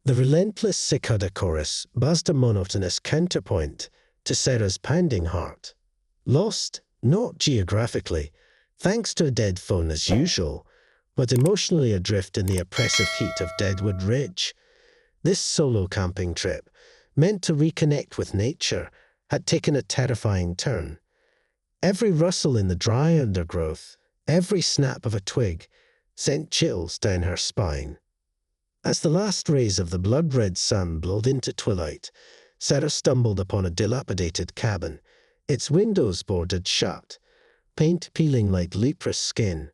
The relentless cicada chorus buzzed a monotonous counterpoint to Sarah's pounding heart. Lost, not geographically, thanks to a dead phone as usual, but emotionally adrift in the oppressive heat of Deadwood Ridge. This solo camping trip, meant to reconnect with nature, had taken a terrifying turn. Every rustle in the dry undergrowth, every snap of a twig, sent chills down her spine. As the last rays of the blood-red sun bled into twilight, Sarah stumbled upon a dilapidated cabin, its windows boarded shut, paint peeling like leprous skin.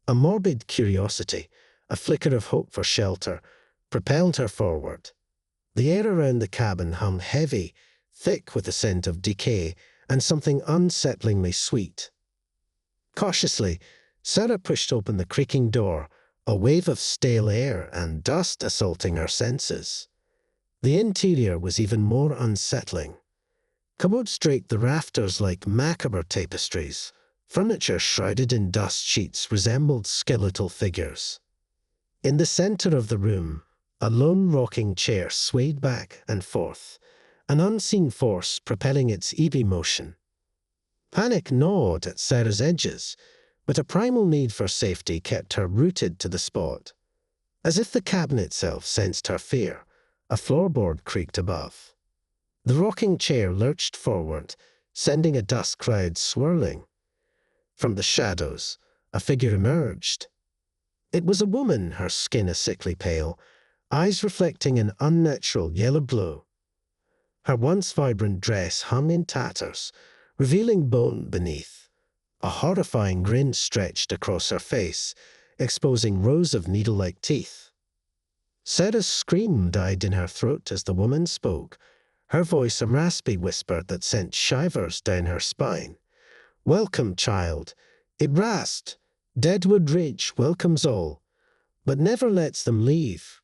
A morbid curiosity, a flicker of hope for shelter, propelled her forward. The air around the cabin hung heavy, thick with the scent of decay and something unsettlingly sweet. Cautiously, Sarah pushed open the creaking door, a wave of stale air and dust assaulting her senses. The interior was even more unsettling. Commodes draped the rafters like macabre tapestries. Furniture shrouded in dust sheets resembled skeletal figures. In the center of the room, a lone rocking chair swayed back and forth, an unseen force propelling its easy motion. Panic gnawed at Sarah's edges, but a primal need for safety kept her rooted to the spot. As if the cabin itself sensed her fear, a floorboard creaked above. The rocking chair lurched forward, sending a dust cloud swirling. From the shadows, a figure emerged. It was a woman, her skin a sickly pale, eyes reflecting an unnatural yellow glow. Her once vibrant dress hung in tatters, revealing bone beneath. A horrifying grin stretched across her face, exposing rows of needle-like teeth. Sarah's scream died in her throat as the woman spoke, her voice a raspy whisper that sent shivers down her spine. "Welcome, child. It rasped. Deadwood Ridge welcomes all, but never lets them leave."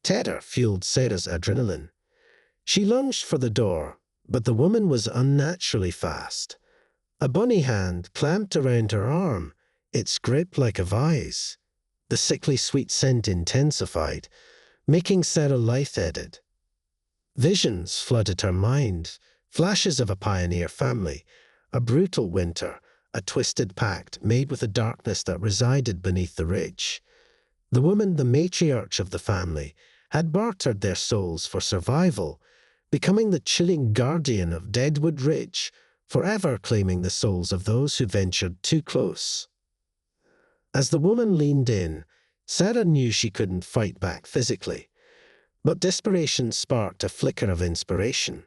Terror fueled Sarah's adrenaline. She lunged for the door, but the woman was unnaturally fast. A bony hand clamped around her arm, its grip like a vise. The sickly sweet scent intensified, making Sarah lightheaded. Visions flooded her mind, flashes of a pioneer family, a brutal winter, a twisted pact made with the darkness that resided beneath the ridge. The woman, the matriarch of the family, had bartered their souls for survival, becoming the chilling guardian of Deadwood Ridge, forever claiming the souls of those who ventured too close. As the woman leaned in, Sarah knew she couldn't fight back physically, but desperation sparked a flicker of inspiration.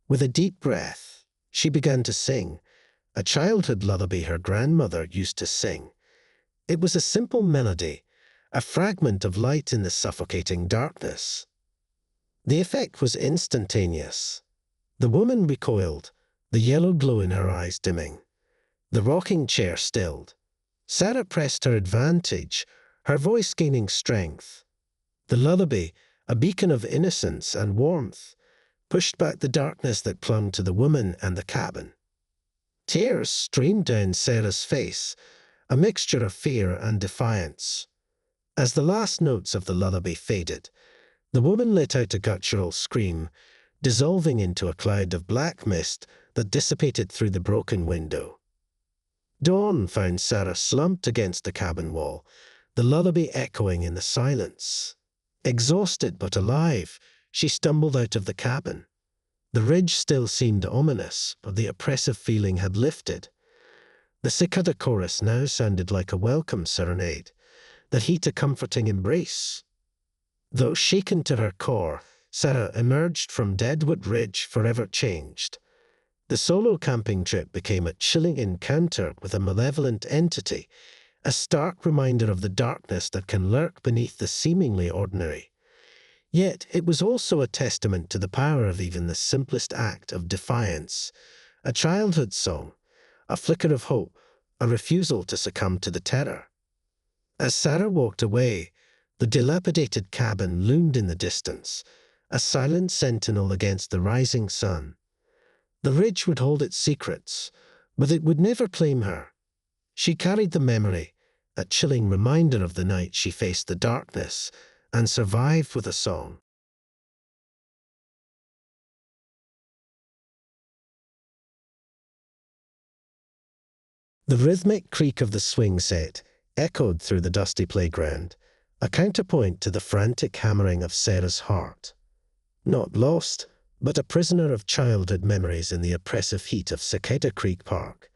With a deep breath, she began to sing, a childhood lullaby her grandmother used to sing. It was a simple melody, a fragment of light in the suffocating darkness. The effect was instantaneous. The woman recoiled, the yellow glow in her eyes dimming. The rocking chair stilled. Sarah pressed her advantage, her voice gaining strength. The lullaby, a beacon of innocence and warmth, pushed back the darkness that clung to the woman and the cabin. Tears streamed down Sarah's face, a mixture of fear and defiance. As the last notes of the lullaby faded, the woman let out a guttural scream, dissolving into a cloud of black mist that dissipated through the broken window. Dawn found Sarah slumped against the cabin wall, the lullaby echoing in the silence. Exhausted but alive, she stumbled out of the cabin. The ridge still seemed ominous, but the oppressive feeling had lifted. The cicada chorus now sounded like a welcome serenade, the heat a comforting embrace. Though shaken to her core, Sarah emerged from Deadwood Ridge forever changed. The solo camping trip became a chilling encounter with a malevolent entity, a stark reminder of the darkness that can lurk beneath the seemingly ordinary. Yet it was also a testament to the power of even the simplest act of defiance, a childhood song, a flicker of hope, a refusal to succumb to the terror. As Sarah walked away, the dilapidated cabin loomed in the distance, a silent sentinel against the rising sun. The ridge would hold its secrets, but it would never claim her. She carried the memory, a chilling reminder of the night she faced the darkness, and survive with a song. The rhythmic creak of the swing set echoed through the dusty playground, a counterpoint to the frantic hammering of Sarah's heart. Not lost, but a prisoner of childhood memories in the oppressive heat of Cicada Creek Park.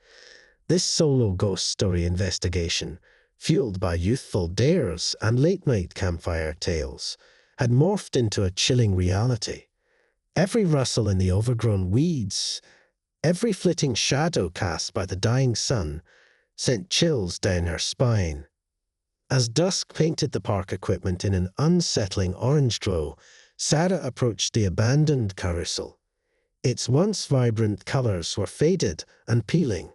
This solo ghost story investigation, fueled by youthful dares and late-night campfire tales, had morphed into a chilling reality. Every rustle in the overgrown weeds, every flitting shadow cast by the dying sun, sent chills down her spine. As dusk painted the park equipment in an unsettling orange glow, Sarah approached the abandoned carousel. Its once vibrant colors were faded and peeling,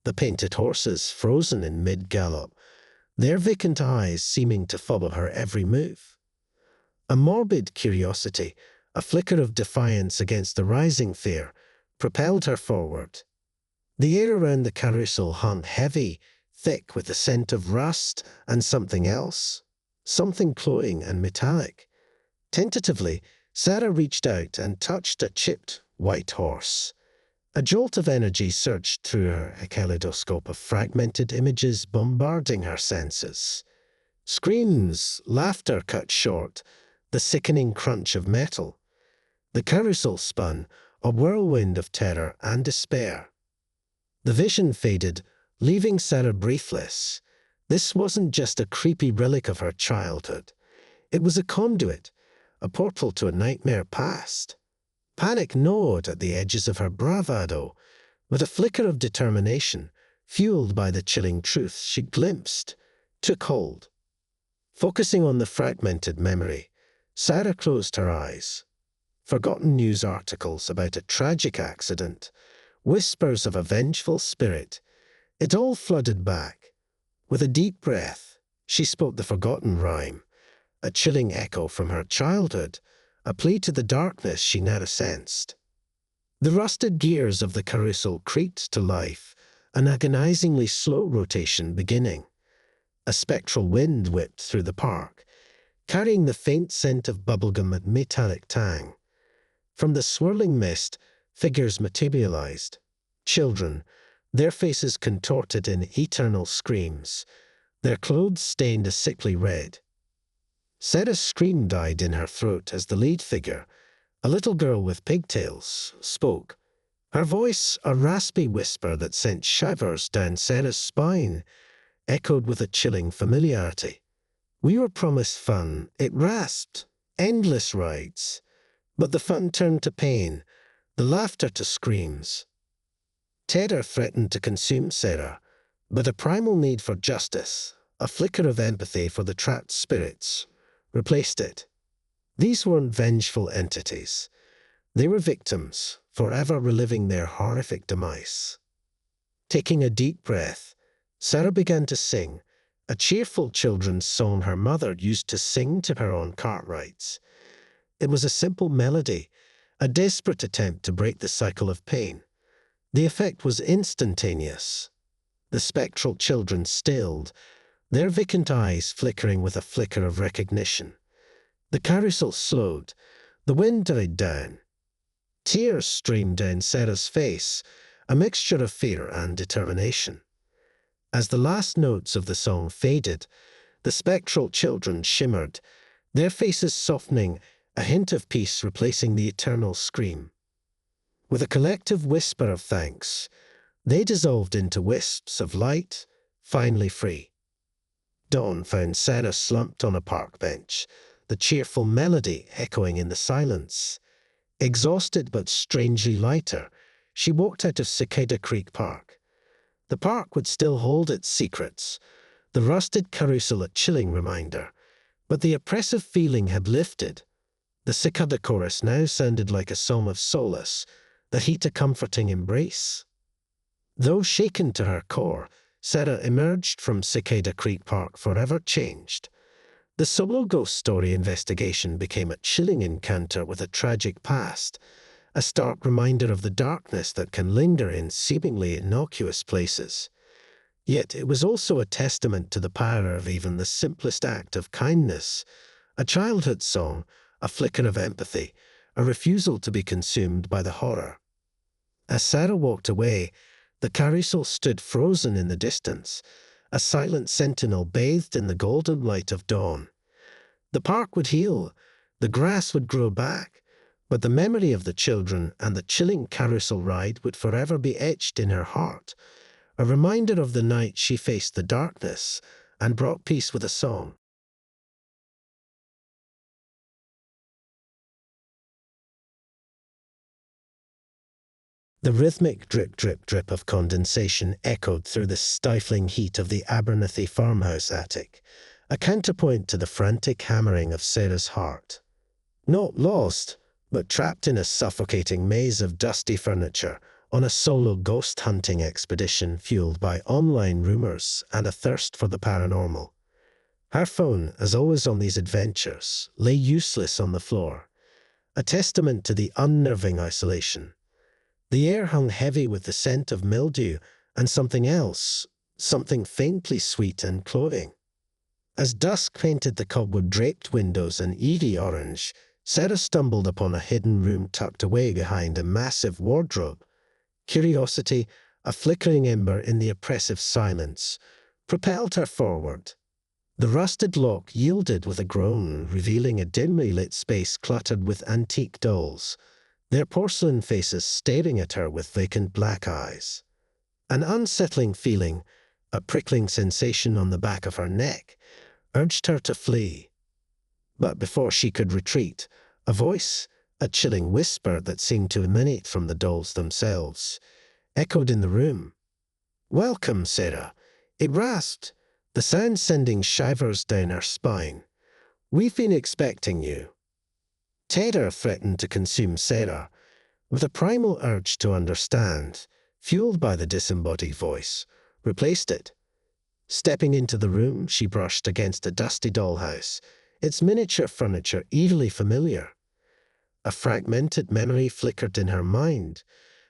the painted horses frozen in mid-gallop, their vacant eyes seeming to follow her every move. A morbid curiosity, a flicker of defiance against the rising fear, propelled her forward. The air around the carousel hung heavy, thick with the scent of rust and something else, something cloying and metallic. Tentatively, Sarah reached out and touched a chipped, white horse. A jolt of energy surged through her, a kaleidoscope of fragmented images bombarding her senses. Screams, laughter cut short, the sickening crunch of metal. The carousel spun, a whirlwind of terror and despair. The vision faded, leaving Sarah breathless. This wasn't just a creepy relic of her childhood. It was a conduit, a portal to a nightmare past. Panic gnawed at the edges of her bravado, but a flicker of determination, fueled by the chilling truth she glimpsed, took hold. Focusing on the fragmented memory, Sarah closed her eyes. Forgotten news articles about a tragic accident, whispers of a vengeful spirit. It all flooded back. With a deep breath, she spoke the forgotten rhyme, a chilling echo from her childhood, a plea to the darkness she now sensed. The rusted gears of the carousel creaked to life, an agonizingly slow rotation beginning. A spectral wind whipped through the park, carrying the faint scent of bubblegum and metallic tang. From the swirling mist, figures materialized. Children, their faces contorted in eternal screams, their clothes stained a sickly red. Sarah's scream died in her throat as the lead figure, a little girl with pigtails, spoke. Her voice, a raspy whisper that sent shivers down Sarah's spine, echoed with a chilling familiarity. We were promised fun, it rasped, endless rides. But the fun turned to pain, the laughter to screams. Terror threatened to consume Sarah, but a primal need for justice, a flicker of empathy for the trapped spirits, replaced it. These weren't vengeful entities. They were victims, forever reliving their horrific demise. Taking a deep breath, Sarah began to sing, a cheerful children's song her mother used to sing to her on cart rides. It was a simple melody, a desperate attempt to break the cycle of pain. The effect was instantaneous. The spectral children stilled, their vacant eyes flickering with a flicker of recognition. The carousel slowed, the wind died down. Tears streamed down Sarah's face, a mixture of fear and determination. As the last notes of the song faded, the spectral children shimmered, their faces softening, a hint of peace replacing the eternal scream. With a collective whisper of thanks, they dissolved into wisps of light, finally free. Dawn found Sarah slumped on a park bench, the cheerful melody echoing in the silence. Exhausted but strangely lighter, she walked out of Cicada Creek Park. The park would still hold its secrets, the rusted carousel a chilling reminder, but the oppressive feeling had lifted. The Cicada chorus now sounded like a psalm of solace, the heat a comforting embrace. Though shaken to her core, Sarah emerged from Cicada Creek Park forever changed. The solo ghost story investigation became a chilling encounter with a tragic past, a stark reminder of the darkness that can linger in seemingly innocuous places. Yet it was also a testament to the power of even the simplest act of kindness, A childhood song, a flicker of empathy, a refusal to be consumed by the horror. As Sarah walked away, the carousel stood frozen in the distance, a silent sentinel bathed in the golden light of dawn. The park would heal, the grass would grow back, but the memory of the children and the chilling carousel ride would forever be etched in her heart, a reminder of the night she faced the darkness and brought peace with a song. The rhythmic drip, drip, drip of condensation echoed through the stifling heat of the Abernethy farmhouse attic, a counterpoint to the frantic hammering of Sarah's heart. Not lost, but trapped in a suffocating maze of dusty furniture on a solo ghost hunting expedition fueled by online rumors and a thirst for the paranormal. Her phone, as always on these adventures, lay useless on the floor, a testament to the unnerving isolation. The air hung heavy with the scent of mildew and something else, something faintly sweet and cloying. As dusk painted the cobweb-draped windows an eerie orange, Sarah stumbled upon a hidden room tucked away behind a massive wardrobe. Curiosity, a flickering ember in the oppressive silence, propelled her forward. The rusted lock yielded with a groan, revealing a dimly lit space cluttered with antique dolls, their porcelain faces staring at her with vacant black eyes. An unsettling feeling, a prickling sensation on the back of her neck, urged her to flee. But before she could retreat, a voice, a chilling whisper that seemed to emanate from the dolls themselves, echoed in the room. "Welcome, Sarah," it rasped, the sound sending shivers down her spine. "We've been expecting you." Terror threatened to consume Sarah, with a primal urge to understand, fueled by the disembodied voice, replaced it. Stepping into the room, she brushed against a dusty dollhouse, its miniature furniture eerily familiar. A fragmented memory flickered in her mind,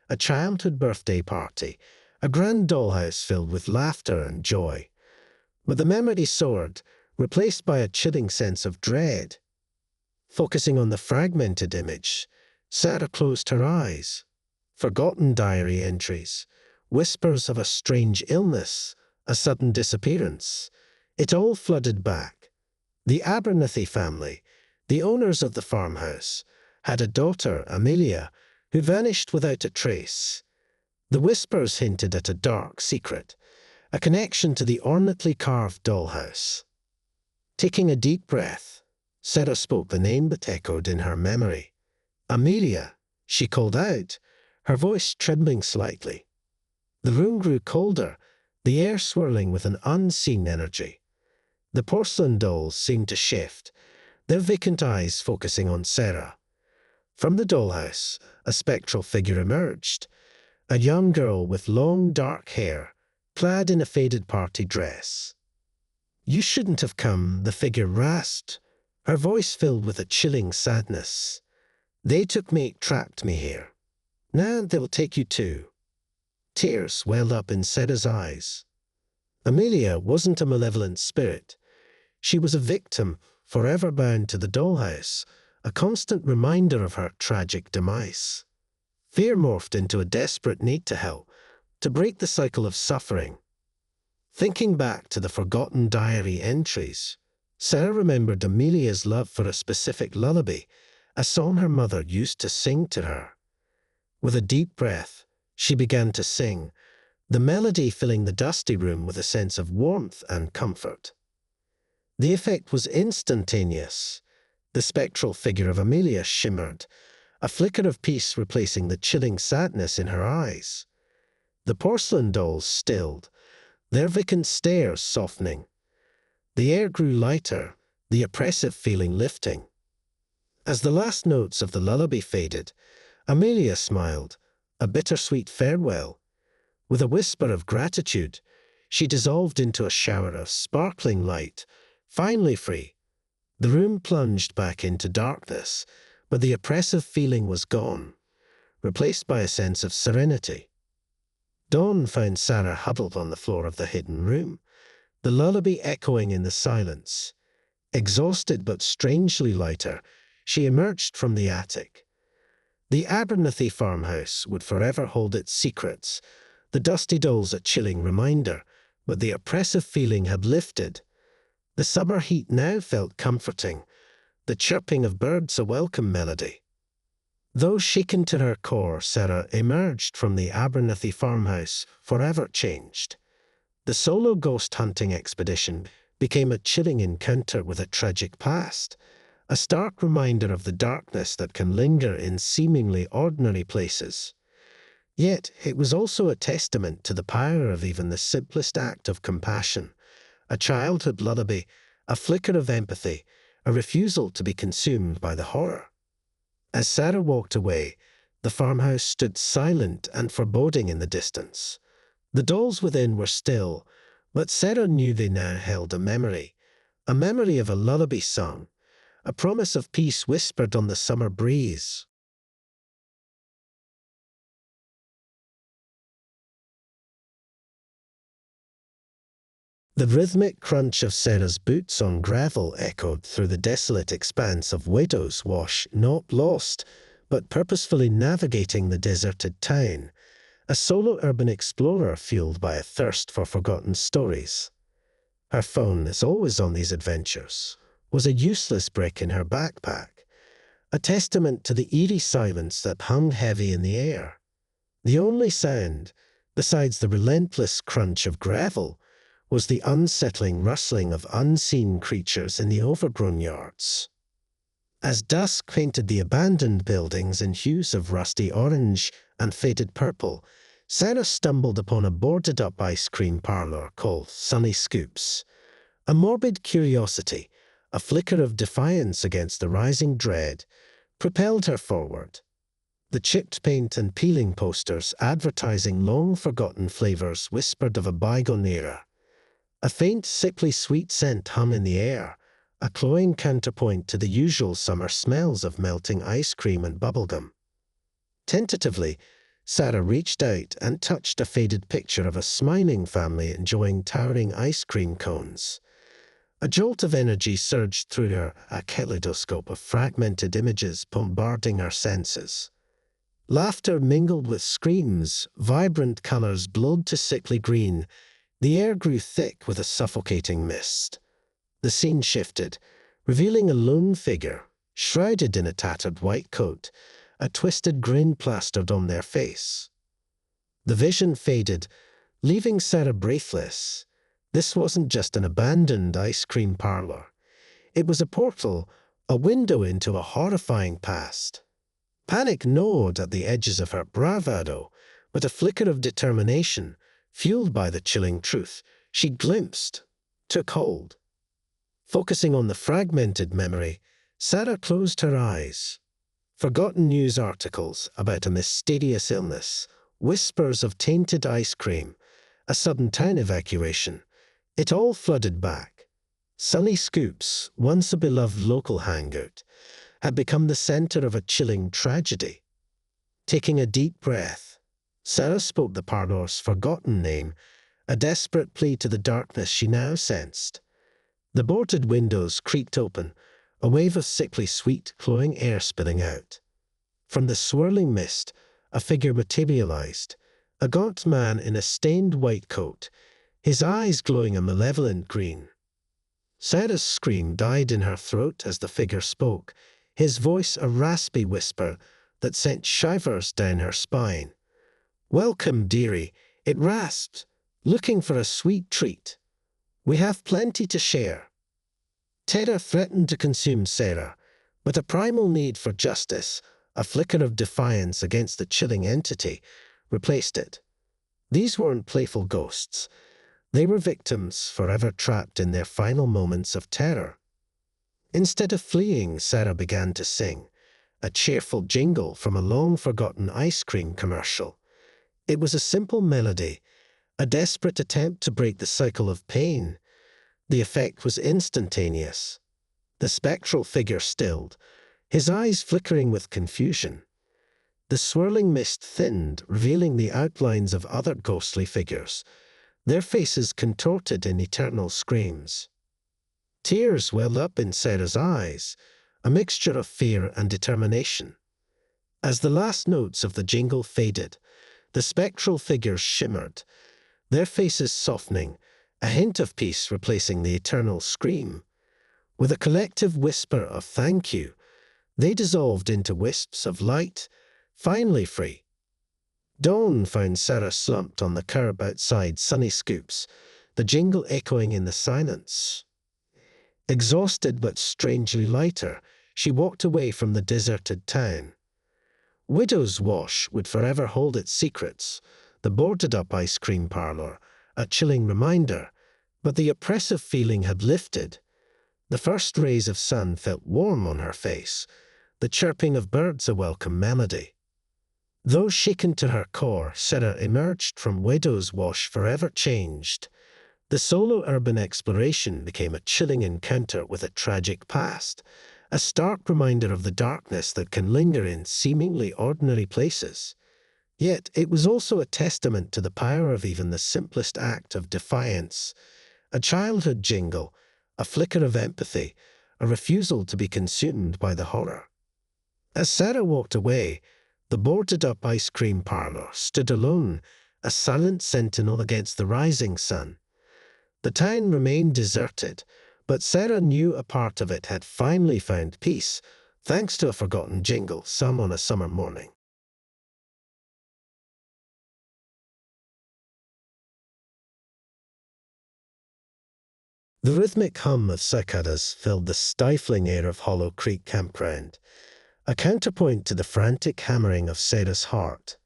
a childhood birthday party, a grand dollhouse filled with laughter and joy. But the memory soared, replaced by a chilling sense of dread. Focusing on the fragmented image, Sarah closed her eyes. Forgotten diary entries, whispers of a strange illness, a sudden disappearance. It all flooded back. The Abernethy family, the owners of the farmhouse, had a daughter, Amelia, who vanished without a trace. The whispers hinted at a dark secret, a connection to the ornately carved dollhouse. Taking a deep breath, Sarah spoke the name that echoed in her memory. "Amelia," she called out, her voice trembling slightly. The room grew colder, the air swirling with an unseen energy. The porcelain dolls seemed to shift, their vacant eyes focusing on Sarah. From the dollhouse, a spectral figure emerged, a young girl with long dark hair, clad in a faded party dress. "You shouldn't have come," the figure rasped, her voice filled with a chilling sadness. "They took me, trapped me here. Now they'll take you too." Tears welled up in Sarah's eyes. Amelia wasn't a malevolent spirit. She was a victim, forever bound to the dollhouse, a constant reminder of her tragic demise. Fear morphed into a desperate need to help, to break the cycle of suffering. Thinking back to the forgotten diary entries, Sarah remembered Amelia's love for a specific lullaby, a song her mother used to sing to her. With a deep breath, she began to sing, the melody filling the dusty room with a sense of warmth and comfort. The effect was instantaneous. The spectral figure of Amelia shimmered, a flicker of peace replacing the chilling sadness in her eyes. The porcelain dolls stilled, their vacant stares softening. The air grew lighter, the oppressive feeling lifting. As the last notes of the lullaby faded, Amelia smiled, a bittersweet farewell. With a whisper of gratitude, she dissolved into a shower of sparkling light, finally free. The room plunged back into darkness, but the oppressive feeling was gone, replaced by a sense of serenity. Dawn found Sarah huddled on the floor of the hidden room, the lullaby echoing in the silence. Exhausted but strangely lighter, she emerged from the attic. The Abernethy farmhouse would forever hold its secrets, the dusty dolls a chilling reminder, but the oppressive feeling had lifted. The summer heat now felt comforting, the chirping of birds a welcome melody. Though shaken to her core, Sarah emerged from the Abernethy farmhouse forever changed. The solo ghost hunting expedition became a chilling encounter with a tragic past, a stark reminder of the darkness that can linger in seemingly ordinary places. Yet it was also a testament to the power of even the simplest act of compassion, a childhood lullaby, a flicker of empathy, a refusal to be consumed by the horror. As Sarah walked away, the farmhouse stood silent and foreboding in the distance. The dolls within were still, but Sarah knew they now held a memory of a lullaby sung, a promise of peace whispered on the summer breeze. The rhythmic crunch of Sarah's boots on gravel echoed through the desolate expanse of Widow's Wash, not lost, but purposefully navigating the deserted town, a solo urban explorer fueled by a thirst for forgotten stories. Her phone, as always on these adventures, was a useless brick in her backpack, a testament to the eerie silence that hung heavy in the air. The only sound, besides the relentless crunch of gravel, was the unsettling rustling of unseen creatures in the overgrown yards. As dusk painted the abandoned buildings in hues of rusty orange and faded purple, Sarah stumbled upon a boarded-up ice cream parlor called Sunny Scoops. A morbid curiosity, a flicker of defiance against the rising dread, propelled her forward. The chipped paint and peeling posters advertising long-forgotten flavors whispered of a bygone era. A faint, sickly sweet scent hung in the air, a cloying counterpoint to the usual summer smells of melting ice cream and bubblegum. Tentatively, Sarah reached out and touched a faded picture of a smiling family enjoying towering ice cream cones. A jolt of energy surged through her, a kaleidoscope of fragmented images bombarding her senses. Laughter mingled with screams, vibrant colors blurred to sickly green. The air grew thick with a suffocating mist. The scene shifted, revealing a lone figure, shrouded in a tattered white coat, a twisted grin plastered on their face. The vision faded, leaving Sarah breathless. This wasn't just an abandoned ice cream parlor. It was a portal, a window into a horrifying past. Panic gnawed at the edges of her bravado, but a flicker of determination, fueled by the chilling truth she glimpsed, took hold. Focusing on the fragmented memory, Sarah closed her eyes. Forgotten news articles about a mysterious illness, whispers of tainted ice cream, a sudden town evacuation. It all flooded back. Sunny Scoops, once a beloved local hangout, had become the center of a chilling tragedy. Taking a deep breath, Sarah spoke the parlor's forgotten name, a desperate plea to the darkness she now sensed. The boarded windows creaked open, a wave of sickly sweet, cloying air spilling out. From the swirling mist, a figure materialized, a gaunt man in a stained white coat, his eyes glowing a malevolent green. Sarah's scream died in her throat as the figure spoke, his voice a raspy whisper that sent shivers down her spine. "Welcome, dearie," it rasped, "looking for a sweet treat? We have plenty to share." Terror threatened to consume Sarah, but a primal need for justice, a flicker of defiance against the chilling entity, replaced it. These weren't playful ghosts. They were victims forever trapped in their final moments of terror. Instead of fleeing, Sarah began to sing, a cheerful jingle from a long-forgotten ice cream commercial. It was a simple melody, a desperate attempt to break the cycle of pain. The effect was instantaneous. The spectral figure stilled, his eyes flickering with confusion. The swirling mist thinned, revealing the outlines of other ghostly figures, their faces contorted in eternal screams. Tears welled up in Sarah's eyes, a mixture of fear and determination. As the last notes of the jingle faded, the spectral figures shimmered, their faces softening, a hint of peace replacing the eternal scream. With a collective whisper of thank you, they dissolved into wisps of light, finally free. Dawn found Sarah slumped on the curb outside Sunny Scoops, the jingle echoing in the silence. Exhausted but strangely lighter, she walked away from the deserted town. Widow's Wash would forever hold its secrets, the boarded-up ice cream parlor, a chilling reminder, but the oppressive feeling had lifted. The first rays of sun felt warm on her face, the chirping of birds a welcome melody. Though shaken to her core, Sarah emerged from Widow's Wash forever changed. The solo urban exploration became a chilling encounter with a tragic past, a stark reminder of the darkness that can linger in seemingly ordinary places. Yet it was also a testament to the power of even the simplest act of defiance, a childhood jingle, a flicker of empathy, a refusal to be consumed by the horror. As Sarah walked away, the boarded-up ice cream parlor stood alone, a silent sentinel against the rising sun. The town remained deserted, but Sarah knew a part of it had finally found peace, thanks to a forgotten jingle sung on a summer morning. The rhythmic hum of cicadas filled the stifling air of Hollow Creek Campground, a counterpoint to the frantic hammering of Sarah's heart.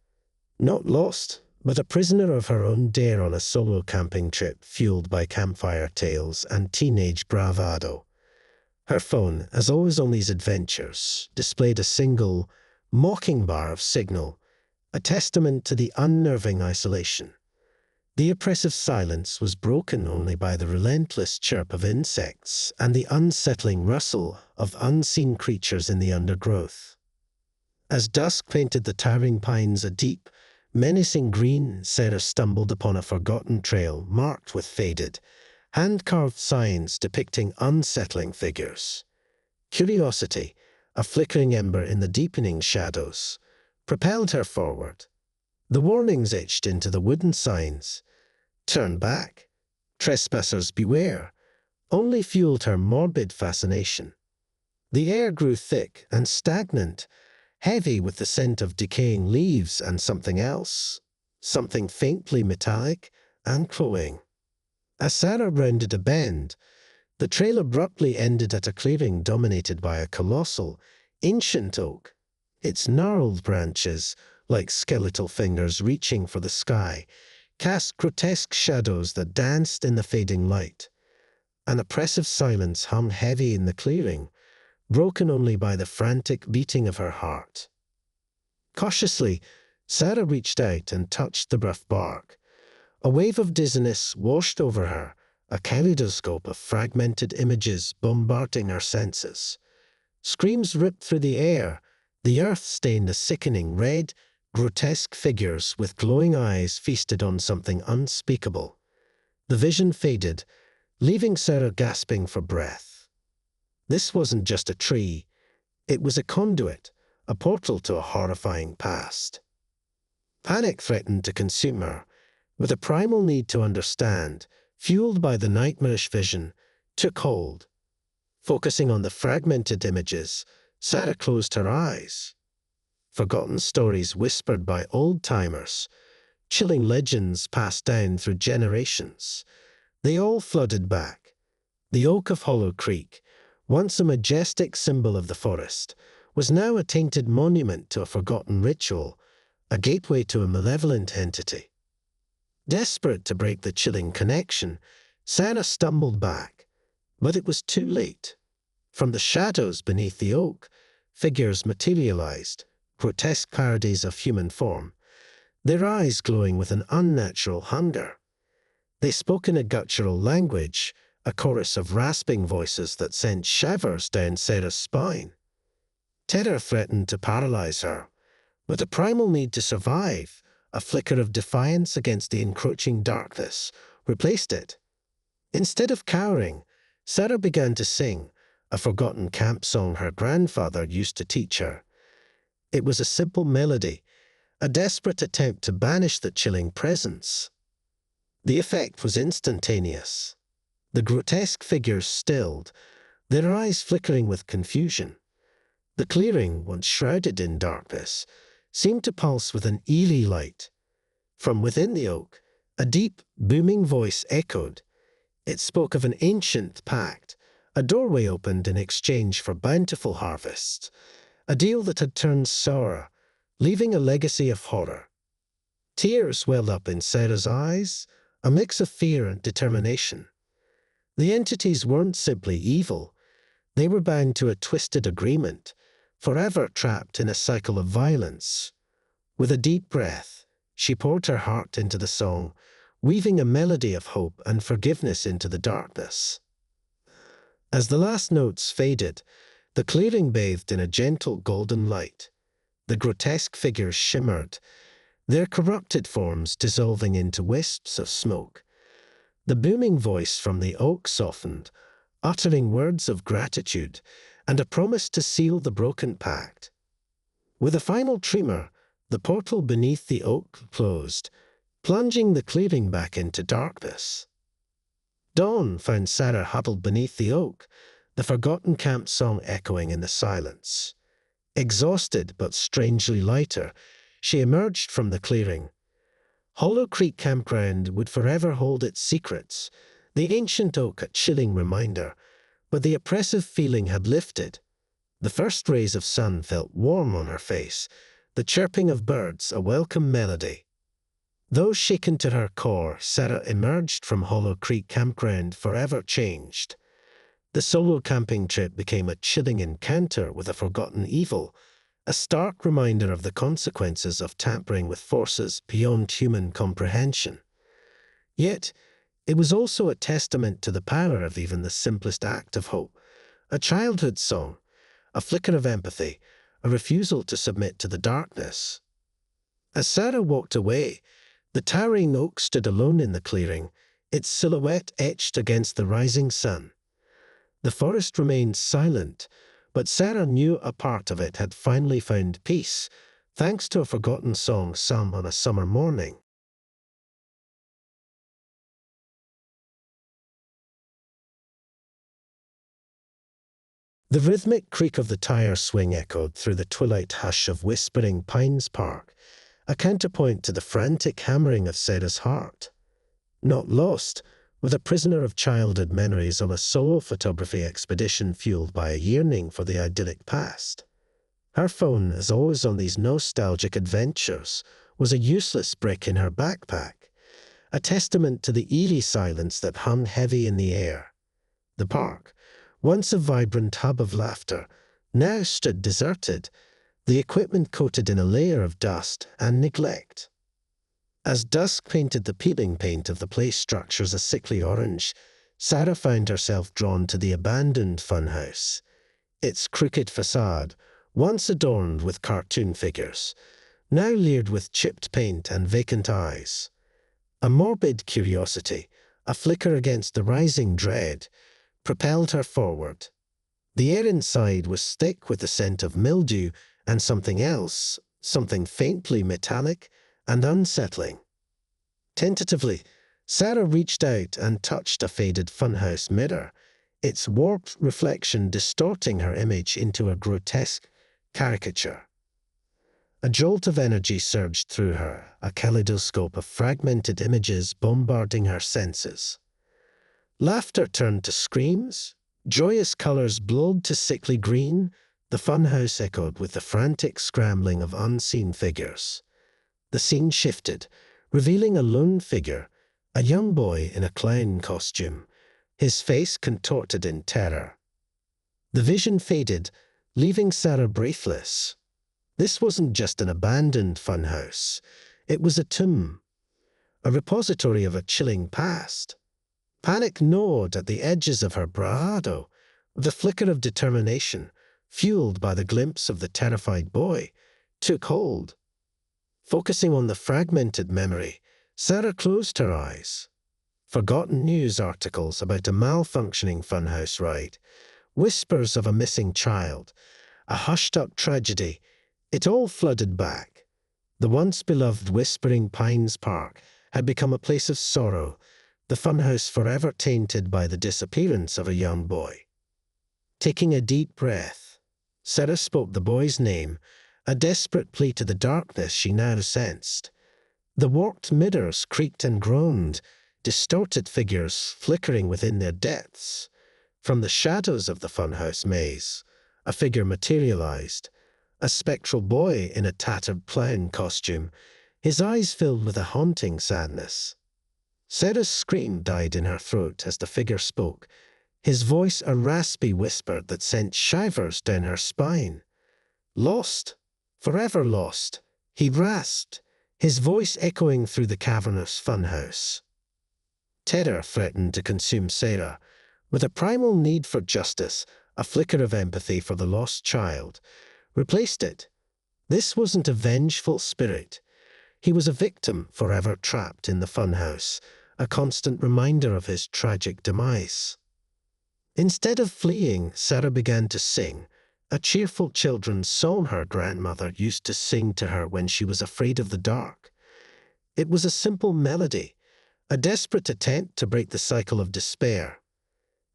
Not lost, but a prisoner of her own dare on a solo camping trip fueled by campfire tales and teenage bravado. Her phone, as always on these adventures, displayed a single, mocking bar of signal, a testament to the unnerving isolation. The oppressive silence was broken only by the relentless chirp of insects and the unsettling rustle of unseen creatures in the undergrowth. As dusk painted the towering pines a deep, menacing green, Sarah stumbled upon a forgotten trail marked with faded, hand-carved signs depicting unsettling figures. Curiosity, a flickering ember in the deepening shadows, propelled her forward. The warnings etched into the wooden signs, "Turn back, trespassers beware," only fueled her morbid fascination. The air grew thick and stagnant, heavy with the scent of decaying leaves and something else, something faintly metallic and cloying. As Sarah rounded a bend, the trail abruptly ended at a clearing dominated by a colossal, ancient oak, its gnarled branches, like skeletal fingers reaching for the sky, cast grotesque shadows that danced in the fading light. An oppressive silence hung heavy in the clearing, broken only by the frantic beating of her heart. Cautiously, Sarah reached out and touched the rough bark. A wave of dizziness washed over her, a kaleidoscope of fragmented images bombarding her senses. Screams ripped through the air, the earth stained a sickening red, grotesque figures with glowing eyes feasted on something unspeakable. The vision faded, leaving Sarah gasping for breath. This wasn't just a tree. It was a conduit, a portal to a horrifying past. Panic threatened to consume her, but a primal need to understand, fueled by the nightmarish vision, took hold. Focusing on the fragmented images, Sarah closed her eyes. Forgotten stories whispered by old-timers, chilling legends passed down through generations. They all flooded back. The oak of Hollow Creek, once a majestic symbol of the forest, was now a tainted monument to a forgotten ritual, a gateway to a malevolent entity. Desperate to break the chilling connection, Sarah stumbled back, but it was too late. From the shadows beneath the oak, figures materialized, grotesque parodies of human form, their eyes glowing with an unnatural hunger. They spoke in a guttural language, a chorus of rasping voices that sent shivers down Sarah's spine. Terror threatened to paralyze her, but a primal need to survive, a flicker of defiance against the encroaching darkness, replaced it. Instead of cowering, Sarah began to sing, a forgotten camp song her grandfather used to teach her. It was a simple melody, a desperate attempt to banish the chilling presence. The effect was instantaneous. The grotesque figures stilled, their eyes flickering with confusion. The clearing, once shrouded in darkness, seemed to pulse with an eerie light. From within the oak, a deep, booming voice echoed. It spoke of an ancient pact, a doorway opened in exchange for bountiful harvests, a deal that had turned sour, leaving a legacy of horror. Tears welled up in Sarah's eyes, a mix of fear and determination. The entities weren't simply evil. They were bound to a twisted agreement, forever trapped in a cycle of violence. With a deep breath, she poured her heart into the song, weaving a melody of hope and forgiveness into the darkness. As the last notes faded, the clearing bathed in a gentle golden light. The grotesque figures shimmered, their corrupted forms dissolving into wisps of smoke. The booming voice from the oak softened, uttering words of gratitude and a promise to seal the broken pact. With a final tremor, the portal beneath the oak closed, plunging the clearing back into darkness. Dawn found Sarah huddled beneath the oak, the forgotten camp song echoing in the silence. Exhausted but strangely lighter, she emerged from the clearing. Hollow Creek Campground would forever hold its secrets, the ancient oak a chilling reminder, but the oppressive feeling had lifted. The first rays of sun felt warm on her face, the chirping of birds a welcome melody. Though shaken to her core, Sarah emerged from Hollow Creek Campground forever changed. The solo camping trip became a chilling encounter with a forgotten evil, a stark reminder of the consequences of tampering with forces beyond human comprehension. Yet, it was also a testament to the power of even the simplest act of hope, a childhood song, a flicker of empathy, a refusal to submit to the darkness. As Sarah walked away, the towering oak stood alone in the clearing, its silhouette etched against the rising sun. The forest remained silent, but Sarah knew a part of it had finally found peace, thanks to a forgotten song sung on a summer morning. The rhythmic creak of the tire swing echoed through the twilight hush of Whispering Pines Park, a counterpoint to the frantic hammering of Sarah's heart. Not lost, with a prisoner of childhood memories on a solo photography expedition fueled by a yearning for the idyllic past. Her phone, as always on these nostalgic adventures, was a useless brick in her backpack, a testament to the eerie silence that hung heavy in the air. The park, once a vibrant hub of laughter, now stood deserted, the equipment coated in a layer of dust and neglect. As dusk painted the peeling paint of the place structures a sickly orange, Sarah found herself drawn to the abandoned funhouse. Its crooked facade, once adorned with cartoon figures, now leered with chipped paint and vacant eyes. A morbid curiosity, a flicker against the rising dread, propelled her forward. The air inside was thick with the scent of mildew and something else, something faintly metallic and unsettling. Tentatively, Sarah reached out and touched a faded funhouse mirror, its warped reflection distorting her image into a grotesque caricature. A jolt of energy surged through her, a kaleidoscope of fragmented images bombarding her senses. Laughter turned to screams, joyous colors blurred to sickly green, the funhouse echoed with the frantic scrambling of unseen figures. The scene shifted, revealing a lone figure, a young boy in a clown costume, his face contorted in terror. The vision faded, leaving Sarah breathless. This wasn't just an abandoned funhouse. It was a tomb, a repository of a chilling past. Panic gnawed at the edges of her bravado, the flicker of determination, fueled by the glimpse of the terrified boy, took hold. Focusing on the fragmented memory, Sarah closed her eyes. forgotten news articles about a malfunctioning funhouse ride, whispers of a missing child, a hushed-up tragedy. It all flooded back. The once beloved Whispering Pines Park had become a place of sorrow, the funhouse forever tainted by the disappearance of a young boy. Taking a deep breath, Sarah spoke the boy's name, a desperate plea to the darkness she now sensed. The warped mirrors creaked and groaned, distorted figures flickering within their depths. From the shadows of the funhouse maze, a figure materialized, a spectral boy in a tattered clown costume, his eyes filled with a haunting sadness. Sarah's scream died in her throat as the figure spoke, his voice a raspy whisper that sent shivers down her spine. Lost, forever lost, he rasped, his voice echoing through the cavernous funhouse. Terror threatened to consume Sarah. With a primal need for justice, a flicker of empathy for the lost child replaced it. This wasn't a vengeful spirit. He was a victim forever trapped in the funhouse, a constant reminder of his tragic demise. Instead of fleeing, Sarah began to sing, a cheerful children's song her grandmother used to sing to her when she was afraid of the dark. It was a simple melody, a desperate attempt to break the cycle of despair.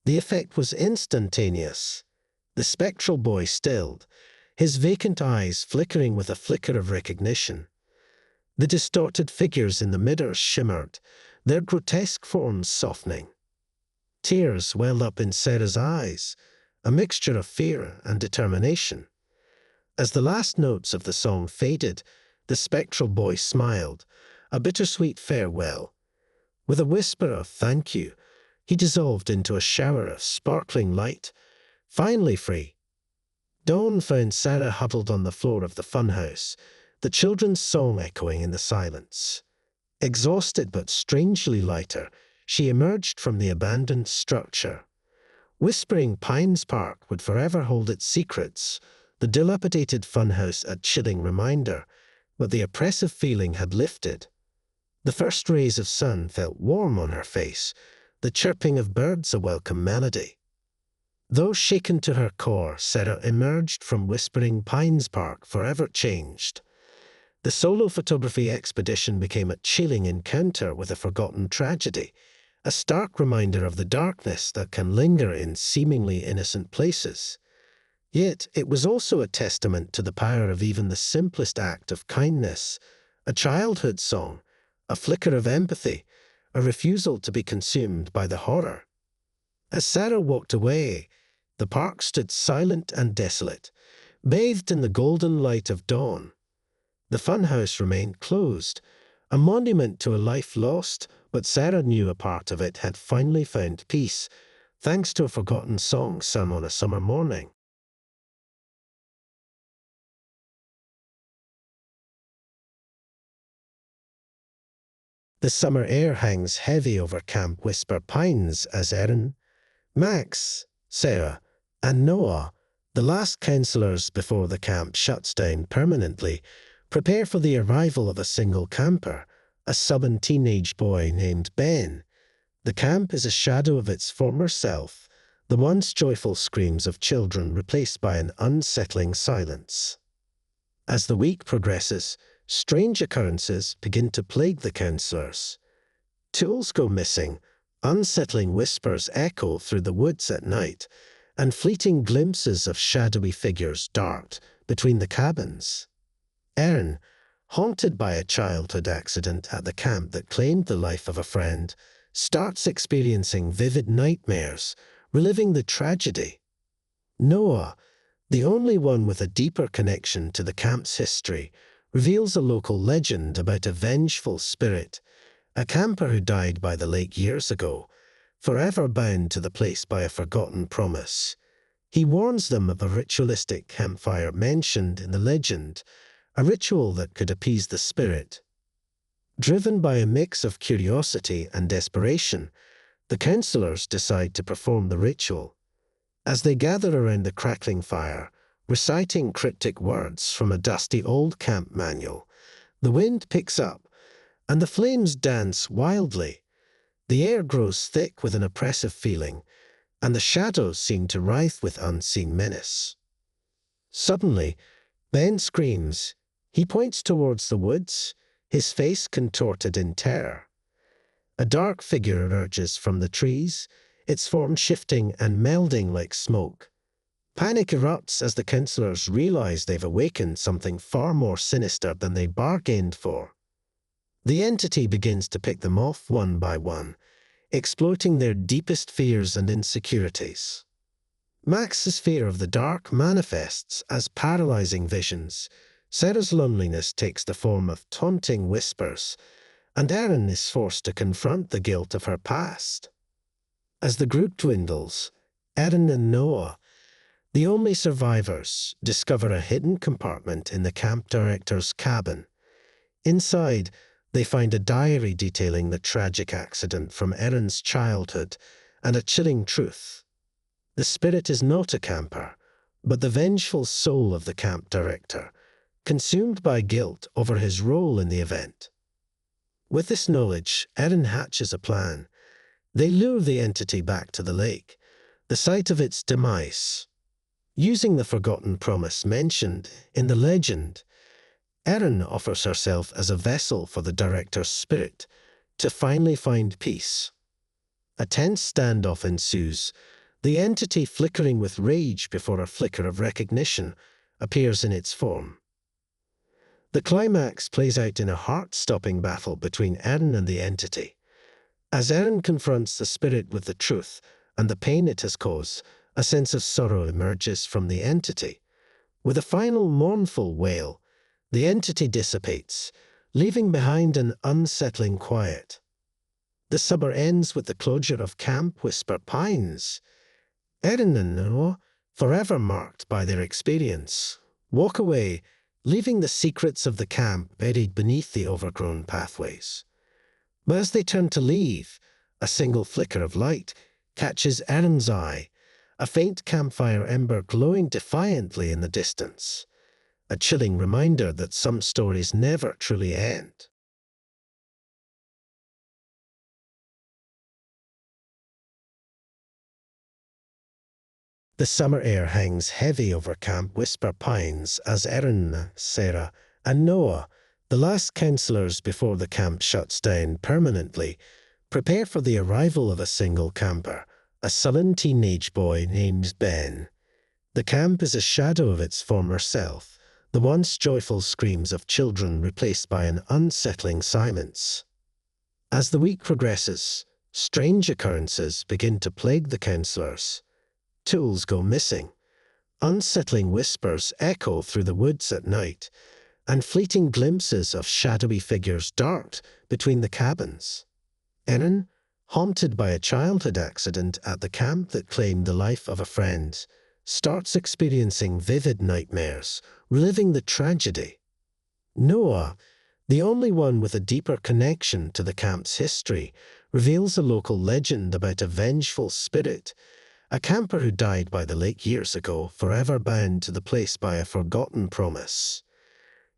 The effect was instantaneous. The spectral boy stilled, his vacant eyes flickering with a flicker of recognition. The distorted figures in the mirrors shimmered, their grotesque forms softening. Tears welled up in Sarah's eyes, a mixture of fear and determination. As the last notes of the song faded, the spectral boy smiled, a bittersweet farewell. With a whisper of thank you, he dissolved into a shower of sparkling light, finally free. Dawn found Sarah huddled on the floor of the funhouse, the children's song echoing in the silence. Exhausted but strangely lighter, she emerged from the abandoned structure. Whispering Pines Park would forever hold its secrets, the dilapidated funhouse a chilling reminder, but the oppressive feeling had lifted. The first rays of sun felt warm on her face, the chirping of birds a welcome melody. Though shaken to her core, Sarah emerged from Whispering Pines Park forever changed. The solo photography expedition became a chilling encounter with a forgotten tragedy, a stark reminder of the darkness that can linger in seemingly innocent places. Yet it was also a testament to the power of even the simplest act of kindness, a childhood song, a flicker of empathy, a refusal to be consumed by the horror. As Sarah walked away, the park stood silent and desolate, bathed in the golden light of dawn. The funhouse remained closed, a monument to a life lost, but Sarah knew a part of it had finally found peace, thanks to a forgotten song sung on a summer morning. The summer air hangs heavy over Camp Whisper Pines as Erin, Max, Sarah, and Noah, the last counselors before the camp shuts down permanently, prepare for the arrival of a single camper, a stubborn teenage boy named Ben. The camp is a shadow of its former self, the once joyful screams of children replaced by an unsettling silence. As the week progresses, strange occurrences begin to plague the counselors. Tools go missing, unsettling whispers echo through the woods at night, and fleeting glimpses of shadowy figures dart between the cabins. Erin, haunted by a childhood accident at the camp that claimed the life of a friend, starts experiencing vivid nightmares, reliving the tragedy. Noah, the only one with a deeper connection to the camp's history, reveals a local legend about a vengeful spirit, a camper who died by the lake years ago, forever bound to the place by a forgotten promise. He warns them of a ritualistic campfire mentioned in the legend, a ritual that could appease the spirit. Driven by a mix of curiosity and desperation, the counselors decide to perform the ritual. As they gather around the crackling fire, reciting cryptic words from a dusty old camp manual, the wind picks up, and the flames dance wildly. The air grows thick with an oppressive feeling, and the shadows seem to writhe with unseen menace. Suddenly, Ben screams. He points towards the woods, his face contorted in terror. A dark figure emerges from the trees, its form shifting and melding like smoke. Panic erupts as the councillors realize they've awakened something far more sinister than they bargained for. The entity begins to pick them off one by one, exploiting their deepest fears and insecurities. Max's fear of the dark manifests as paralyzing visions. Sarah's loneliness takes the form of taunting whispers, and Erin is forced to confront the guilt of her past. As the group dwindles, Erin and Noah, the only survivors, discover a hidden compartment in the camp director's cabin. Inside, they find a diary detailing the tragic accident from Erin's childhood and a chilling truth. The spirit is not a camper, but the vengeful soul of the camp director, consumed by guilt over his role in the event. With this knowledge, Erin hatches a plan. They lure the entity back to the lake, the site of its demise. Using the forgotten promise mentioned in the legend, Erin offers herself as a vessel for the director's spirit to finally find peace. A tense standoff ensues, the entity flickering with rage before a flicker of recognition appears in its form. The climax plays out in a heart-stopping battle between Erin and the entity. As Erin confronts the spirit with the truth and the pain it has caused, a sense of sorrow emerges from the entity. With a final mournful wail, the entity dissipates, leaving behind an unsettling quiet. The summer ends with the closure of Camp Whisper Pines. Erin and Noah, forever marked by their experience, walk away, leaving the secrets of the camp buried beneath the overgrown pathways. But as they turn to leave, a single flicker of light catches Erin's eye, a faint campfire ember glowing defiantly in the distance, a chilling reminder that some stories never truly end. The summer air hangs heavy over Camp Whisper Pines as Erin, Sarah, and Noah, the last councillors before the camp shuts down permanently, prepare for the arrival of a single camper, a sullen teenage boy named Ben. The camp is a shadow of its former self, the once joyful screams of children replaced by an unsettling silence. As the week progresses, strange occurrences begin to plague the councillors. Tools go missing, unsettling whispers echo through the woods at night, and fleeting glimpses of shadowy figures dart between the cabins. Erin, haunted by a childhood accident at the camp that claimed the life of a friend, starts experiencing vivid nightmares, reliving the tragedy. Noah, the only one with a deeper connection to the camp's history, reveals a local legend about a vengeful spirit, a camper who died by the lake years ago, forever bound to the place by a forgotten promise.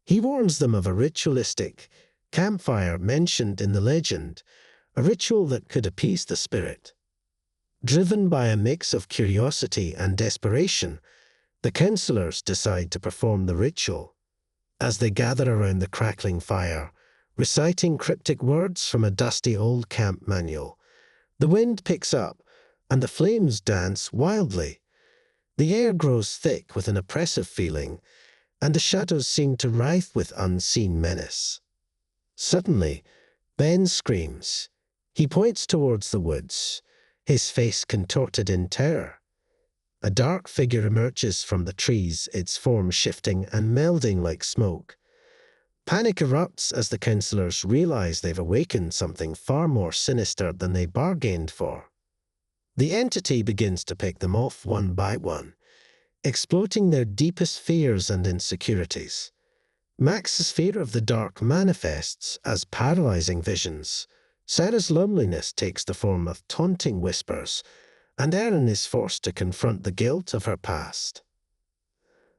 He warns them of a ritualistic campfire mentioned in the legend, a ritual that could appease the spirit. Driven by a mix of curiosity and desperation, the councillors decide to perform the ritual. As they gather around the crackling fire, reciting cryptic words from a dusty old camp manual, the wind picks up and the flames dance wildly. The air grows thick with an oppressive feeling, and the shadows seem to writhe with unseen menace. Suddenly, Ben screams. He points towards the woods, his face contorted in terror. A dark figure emerges from the trees, its form shifting and melding like smoke. Panic erupts as the councillors realize they've awakened something far more sinister than they bargained for. The entity begins to pick them off one by one, exploiting their deepest fears and insecurities. Max's fear of the dark manifests as paralyzing visions. Sarah's loneliness takes the form of taunting whispers, and Erin is forced to confront the guilt of her past.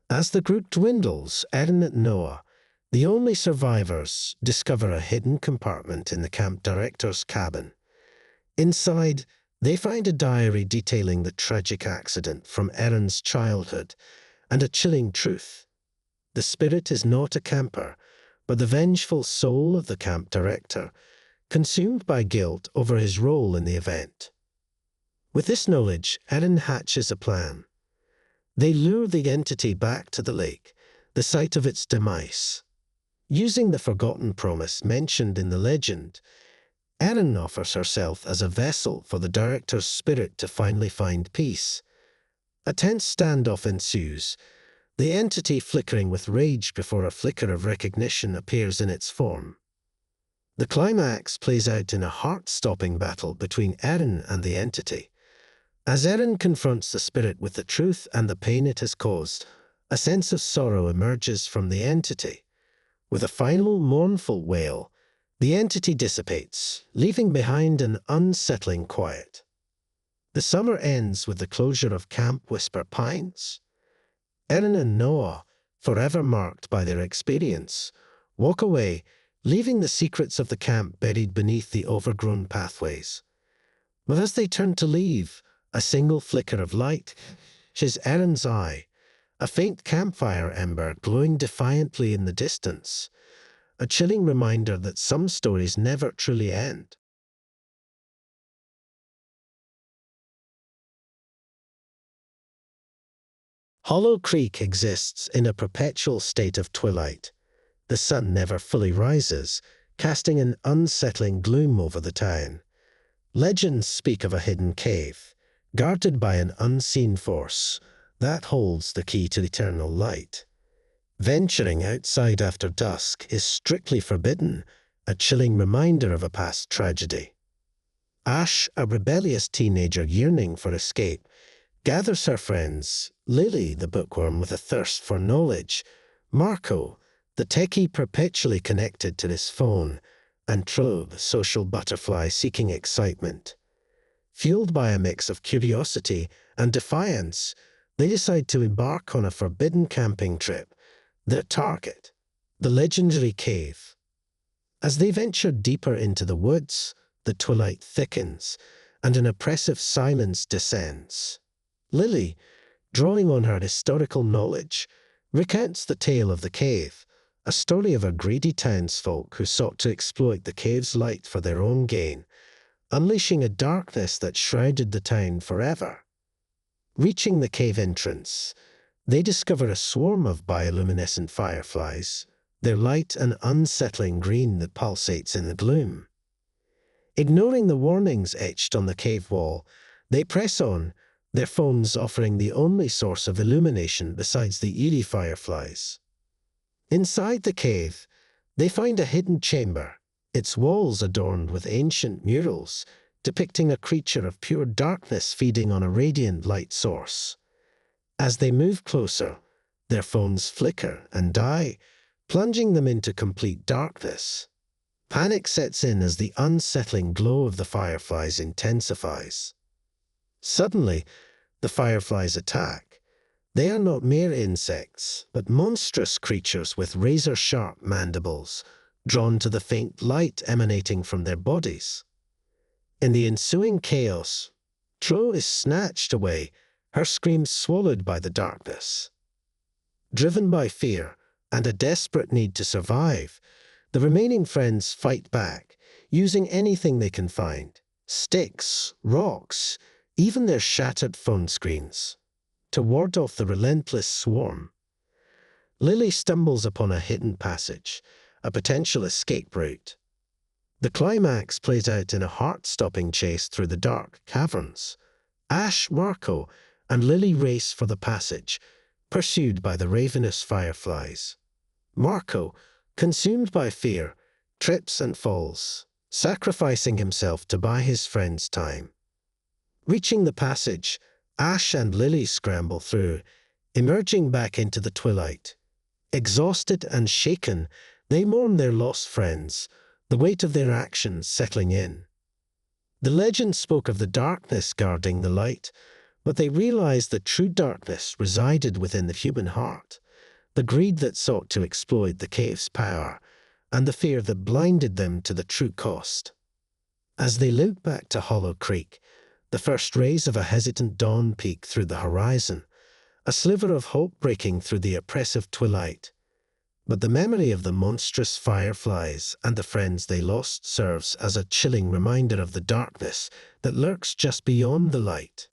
As the group dwindles, Erin and Noah, the only survivors, discover a hidden compartment in the camp director's cabin. Inside, they find a diary detailing the tragic accident from Erin's childhood and a chilling truth. The spirit is not a camper, but the vengeful soul of the camp director, consumed by guilt over his role in the event. With this knowledge, Erin hatches a plan. They lure the entity back to the lake, the site of its demise. Using the forgotten promise mentioned in the legend, Erin offers herself as a vessel for the director's spirit to finally find peace. A tense standoff ensues, the entity flickering with rage before a flicker of recognition appears in its form. The climax plays out in a heart-stopping battle between Erin and the entity. As Erin confronts the spirit with the truth and the pain it has caused, a sense of sorrow emerges from the entity. With a final mournful wail, the entity dissipates, leaving behind an unsettling quiet. The summer ends with the closure of Camp Whisper Pines. Erin and Noah, forever marked by their experience, walk away, leaving the secrets of the camp buried beneath the overgrown pathways. But as they turn to leave, a single flicker of light catches Erin's eye, a faint campfire ember glowing defiantly in the distance, a chilling reminder that some stories never truly end. Hollow Creek exists in a perpetual state of twilight. The sun never fully rises, casting an unsettling gloom over the town. Legends speak of a hidden cave, guarded by an unseen force, that holds the key to eternal light. Venturing outside after dusk is strictly forbidden, a chilling reminder of a past tragedy. Ash, a rebellious teenager yearning for escape, gathers her friends, Lily, the bookworm with a thirst for knowledge, Marco, the techie perpetually connected to his phone, and Tro, the social butterfly seeking excitement. Fueled by a mix of curiosity and defiance, they decide to embark on a forbidden camping trip. Their target, the legendary cave. As they venture deeper into the woods, the twilight thickens, and an oppressive silence descends. Lily, drawing on her historical knowledge, recounts the tale of the cave, a story of a greedy townsfolk who sought to exploit the cave's light for their own gain, unleashing a darkness that shrouded the town forever. Reaching the cave entrance, they discover a swarm of bioluminescent fireflies, their light an unsettling green that pulsates in the gloom. Ignoring the warnings etched on the cave wall, they press on, their phones offering the only source of illumination besides the eerie fireflies. Inside the cave, they find a hidden chamber, its walls adorned with ancient murals, depicting a creature of pure darkness feeding on a radiant light source. As they move closer, their phones flicker and die, plunging them into complete darkness. Panic sets in as the unsettling glow of the fireflies intensifies. Suddenly, the fireflies attack. They are not mere insects, but monstrous creatures with razor-sharp mandibles, drawn to the faint light emanating from their bodies. In the ensuing chaos, Tro is snatched away, her screams swallowed by the darkness. Driven by fear and a desperate need to survive, the remaining friends fight back, using anything they can find, sticks, rocks, even their shattered phone screens, to ward off the relentless swarm. Lily stumbles upon a hidden passage, a potential escape route. The climax plays out in a heart-stopping chase through the dark caverns. Ash, Marco, and Lily race for the passage, pursued by the ravenous fireflies. Marco, consumed by fear, trips and falls, sacrificing himself to buy his friends time. Reaching the passage, Ash and Lily scramble through, emerging back into the twilight. Exhausted and shaken, they mourn their lost friends, the weight of their actions settling in. The legend spoke of the darkness guarding the light, but they realized that true darkness resided within the human heart, the greed that sought to exploit the cave's power, and the fear that blinded them to the true cost. As they look back to Hollow Creek, the first rays of a hesitant dawn peek through the horizon, a sliver of hope breaking through the oppressive twilight. But the memory of the monstrous fireflies and the friends they lost serves as a chilling reminder of the darkness that lurks just beyond the light.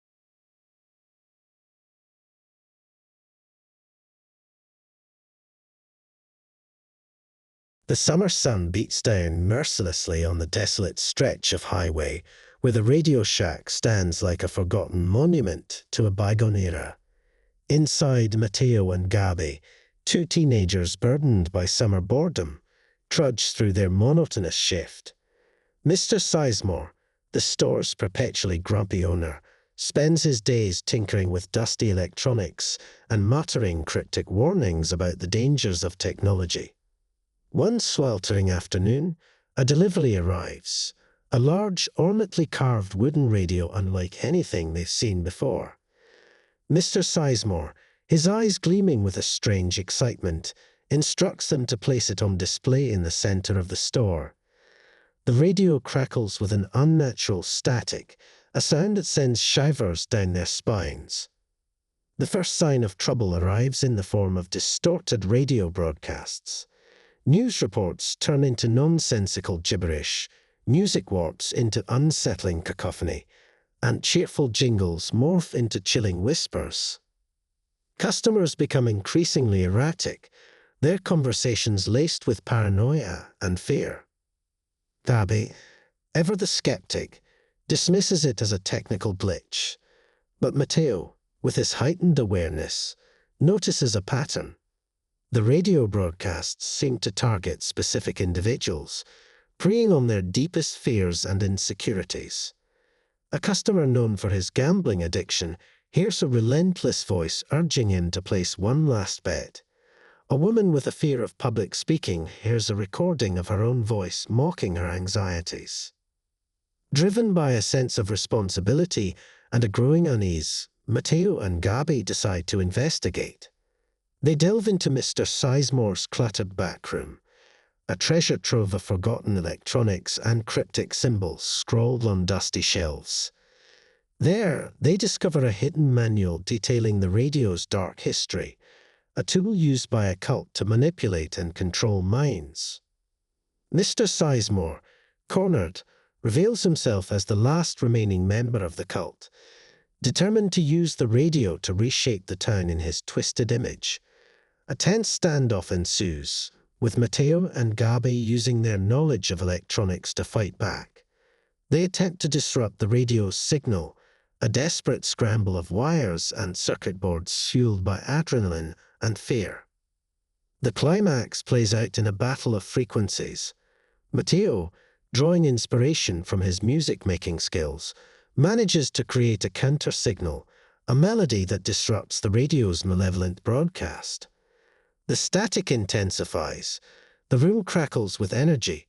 The summer sun beats down mercilessly on the desolate stretch of highway where the Radio Shack stands like a forgotten monument to a bygone era. Inside, Matteo and Gabi, two teenagers burdened by summer boredom, trudge through their monotonous shift. Mr. Sizemore, the store's perpetually grumpy owner, spends his days tinkering with dusty electronics and muttering cryptic warnings about the dangers of technology. One sweltering afternoon, a delivery arrives, a large, ornately carved wooden radio unlike anything they've seen before. Mr. Sizemore, his eyes gleaming with a strange excitement, instructs them to place it on display in the center of the store. The radio crackles with an unnatural static, a sound that sends shivers down their spines. The first sign of trouble arrives in the form of distorted radio broadcasts. News reports turn into nonsensical gibberish, music warps into unsettling cacophony, and cheerful jingles morph into chilling whispers. Customers become increasingly erratic, their conversations laced with paranoia and fear. Gabi, ever the skeptic, dismisses it as a technical glitch, but Matteo, with his heightened awareness, notices a pattern. The radio broadcasts seem to target specific individuals, preying on their deepest fears and insecurities. A customer known for his gambling addiction hears a relentless voice urging him to place one last bet. A woman with a fear of public speaking hears a recording of her own voice mocking her anxieties. Driven by a sense of responsibility and a growing unease, Matteo and Gabi decide to investigate. They delve into Mr. Sizemore's cluttered backroom, a treasure trove of forgotten electronics and cryptic symbols scrawled on dusty shelves. There, they discover a hidden manual detailing the radio's dark history, a tool used by a cult to manipulate and control minds. Mr. Sizemore, cornered, reveals himself as the last remaining member of the cult, determined to use the radio to reshape the town in his twisted image. A tense standoff ensues, with Matteo and Gabi using their knowledge of electronics to fight back. They attempt to disrupt the radio's signal, a desperate scramble of wires and circuit boards fueled by adrenaline and fear. The climax plays out in a battle of frequencies. Matteo, drawing inspiration from his music-making skills, manages to create a counter-signal, a melody that disrupts the radio's malevolent broadcast. The static intensifies, the room crackles with energy,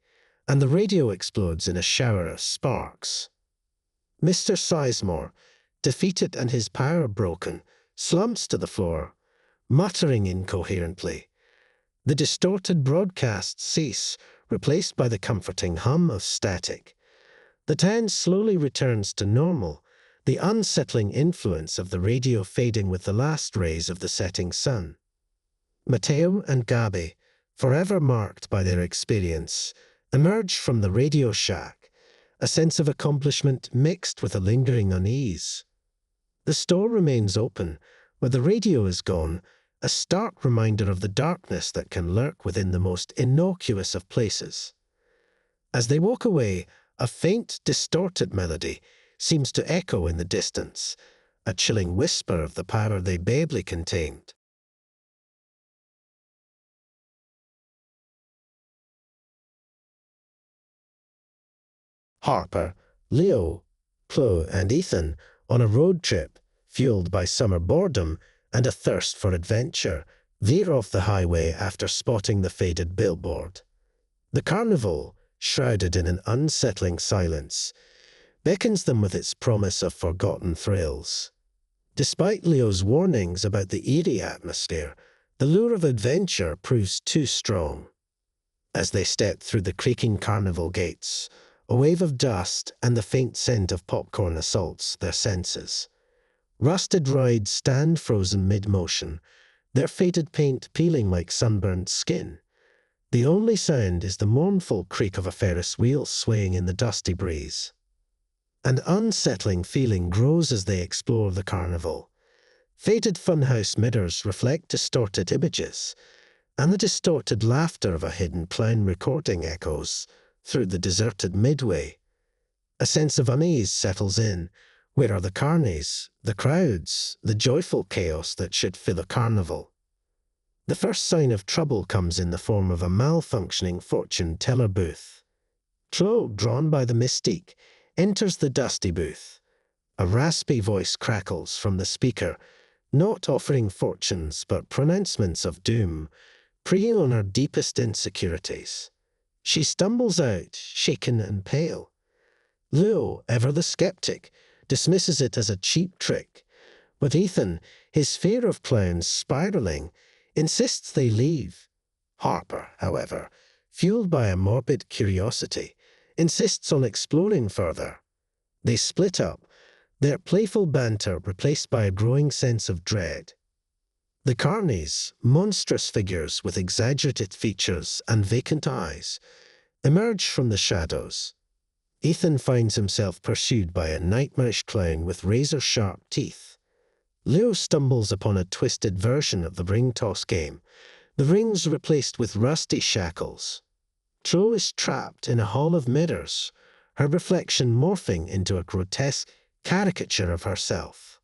and the radio explodes in a shower of sparks. Mr. Sizemore, defeated and his power broken, slumps to the floor, muttering incoherently. The distorted broadcasts cease, replaced by the comforting hum of static. The town slowly returns to normal, the unsettling influence of the radio fading with the last rays of the setting sun. Matteo and Gabi, forever marked by their experience, emerge from the Radio Shack, a sense of accomplishment mixed with a lingering unease. The store remains open, but the radio is gone, a stark reminder of the darkness that can lurk within the most innocuous of places. As they walk away, a faint, distorted melody seems to echo in the distance, a chilling whisper of the power they babely contained. Harper, Leo, Chloe, and Ethan, on a road trip, fueled by summer boredom and a thirst for adventure, veer off the highway after spotting the faded billboard. The carnival, shrouded in an unsettling silence, beckons them with its promise of forgotten thrills. Despite Leo's warnings about the eerie atmosphere, the lure of adventure proves too strong. As they step through the creaking carnival gates, A wave of dust and the faint scent of popcorn assaults their senses. Rusted rides stand frozen mid-motion, their faded paint peeling like sunburnt skin. The only sound is the mournful creak of a Ferris wheel swaying in the dusty breeze. An unsettling feeling grows as they explore the carnival. Faded funhouse mirrors reflect distorted images, and the distorted laughter of a hidden clown recording echoes through the deserted midway. A sense of unease settles in. Where are the carnies, the crowds, the joyful chaos that should fill a carnival? The first sign of trouble comes in the form of a malfunctioning fortune teller booth. Tro, drawn by the mystique, enters the dusty booth. A raspy voice crackles from the speaker, not offering fortunes but pronouncements of doom, preying on her deepest insecurities. She stumbles out, shaken and pale. Leo, ever the skeptic, dismisses it as a cheap trick, but Ethan, his fear of clowns spiraling, insists they leave. Harper, however, fueled by a morbid curiosity, insists on exploring further. They split up, their playful banter replaced by a growing sense of dread. The carnies, monstrous figures with exaggerated features and vacant eyes, emerge from the shadows. Ethan finds himself pursued by a nightmarish clown with razor-sharp teeth. Leo stumbles upon a twisted version of the ring toss game, the rings replaced with rusty shackles. Tro is trapped in a hall of mirrors, her reflection morphing into a grotesque caricature of herself.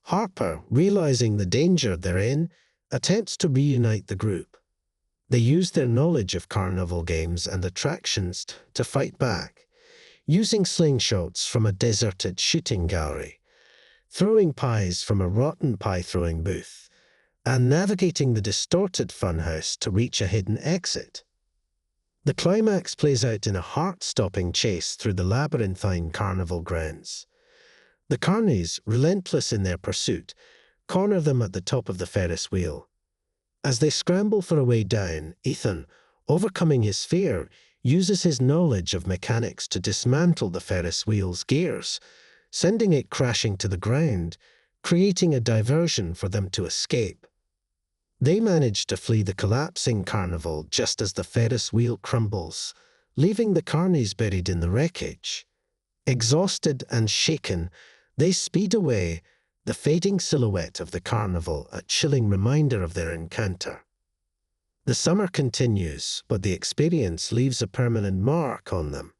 Harper, realizing the danger they're in, attempts to reunite the group. They use their knowledge of carnival games and attractions to fight back, using slingshots from a deserted shooting gallery, throwing pies from a rotten pie-throwing booth, and navigating the distorted funhouse to reach a hidden exit. The climax plays out in a heart-stopping chase through the labyrinthine carnival grounds. The carnies, relentless in their pursuit, corner them at the top of the Ferris wheel. As they scramble for a way down, Ethan, overcoming his fear, uses his knowledge of mechanics to dismantle the Ferris wheel's gears, sending it crashing to the ground, creating a diversion for them to escape. They manage to flee the collapsing carnival just as the Ferris wheel crumbles, leaving the carnies buried in the wreckage. Exhausted and shaken, they speed away, the fading silhouette of the carnival a chilling reminder of their encounter. The summer continues, but the experience leaves a permanent mark on them.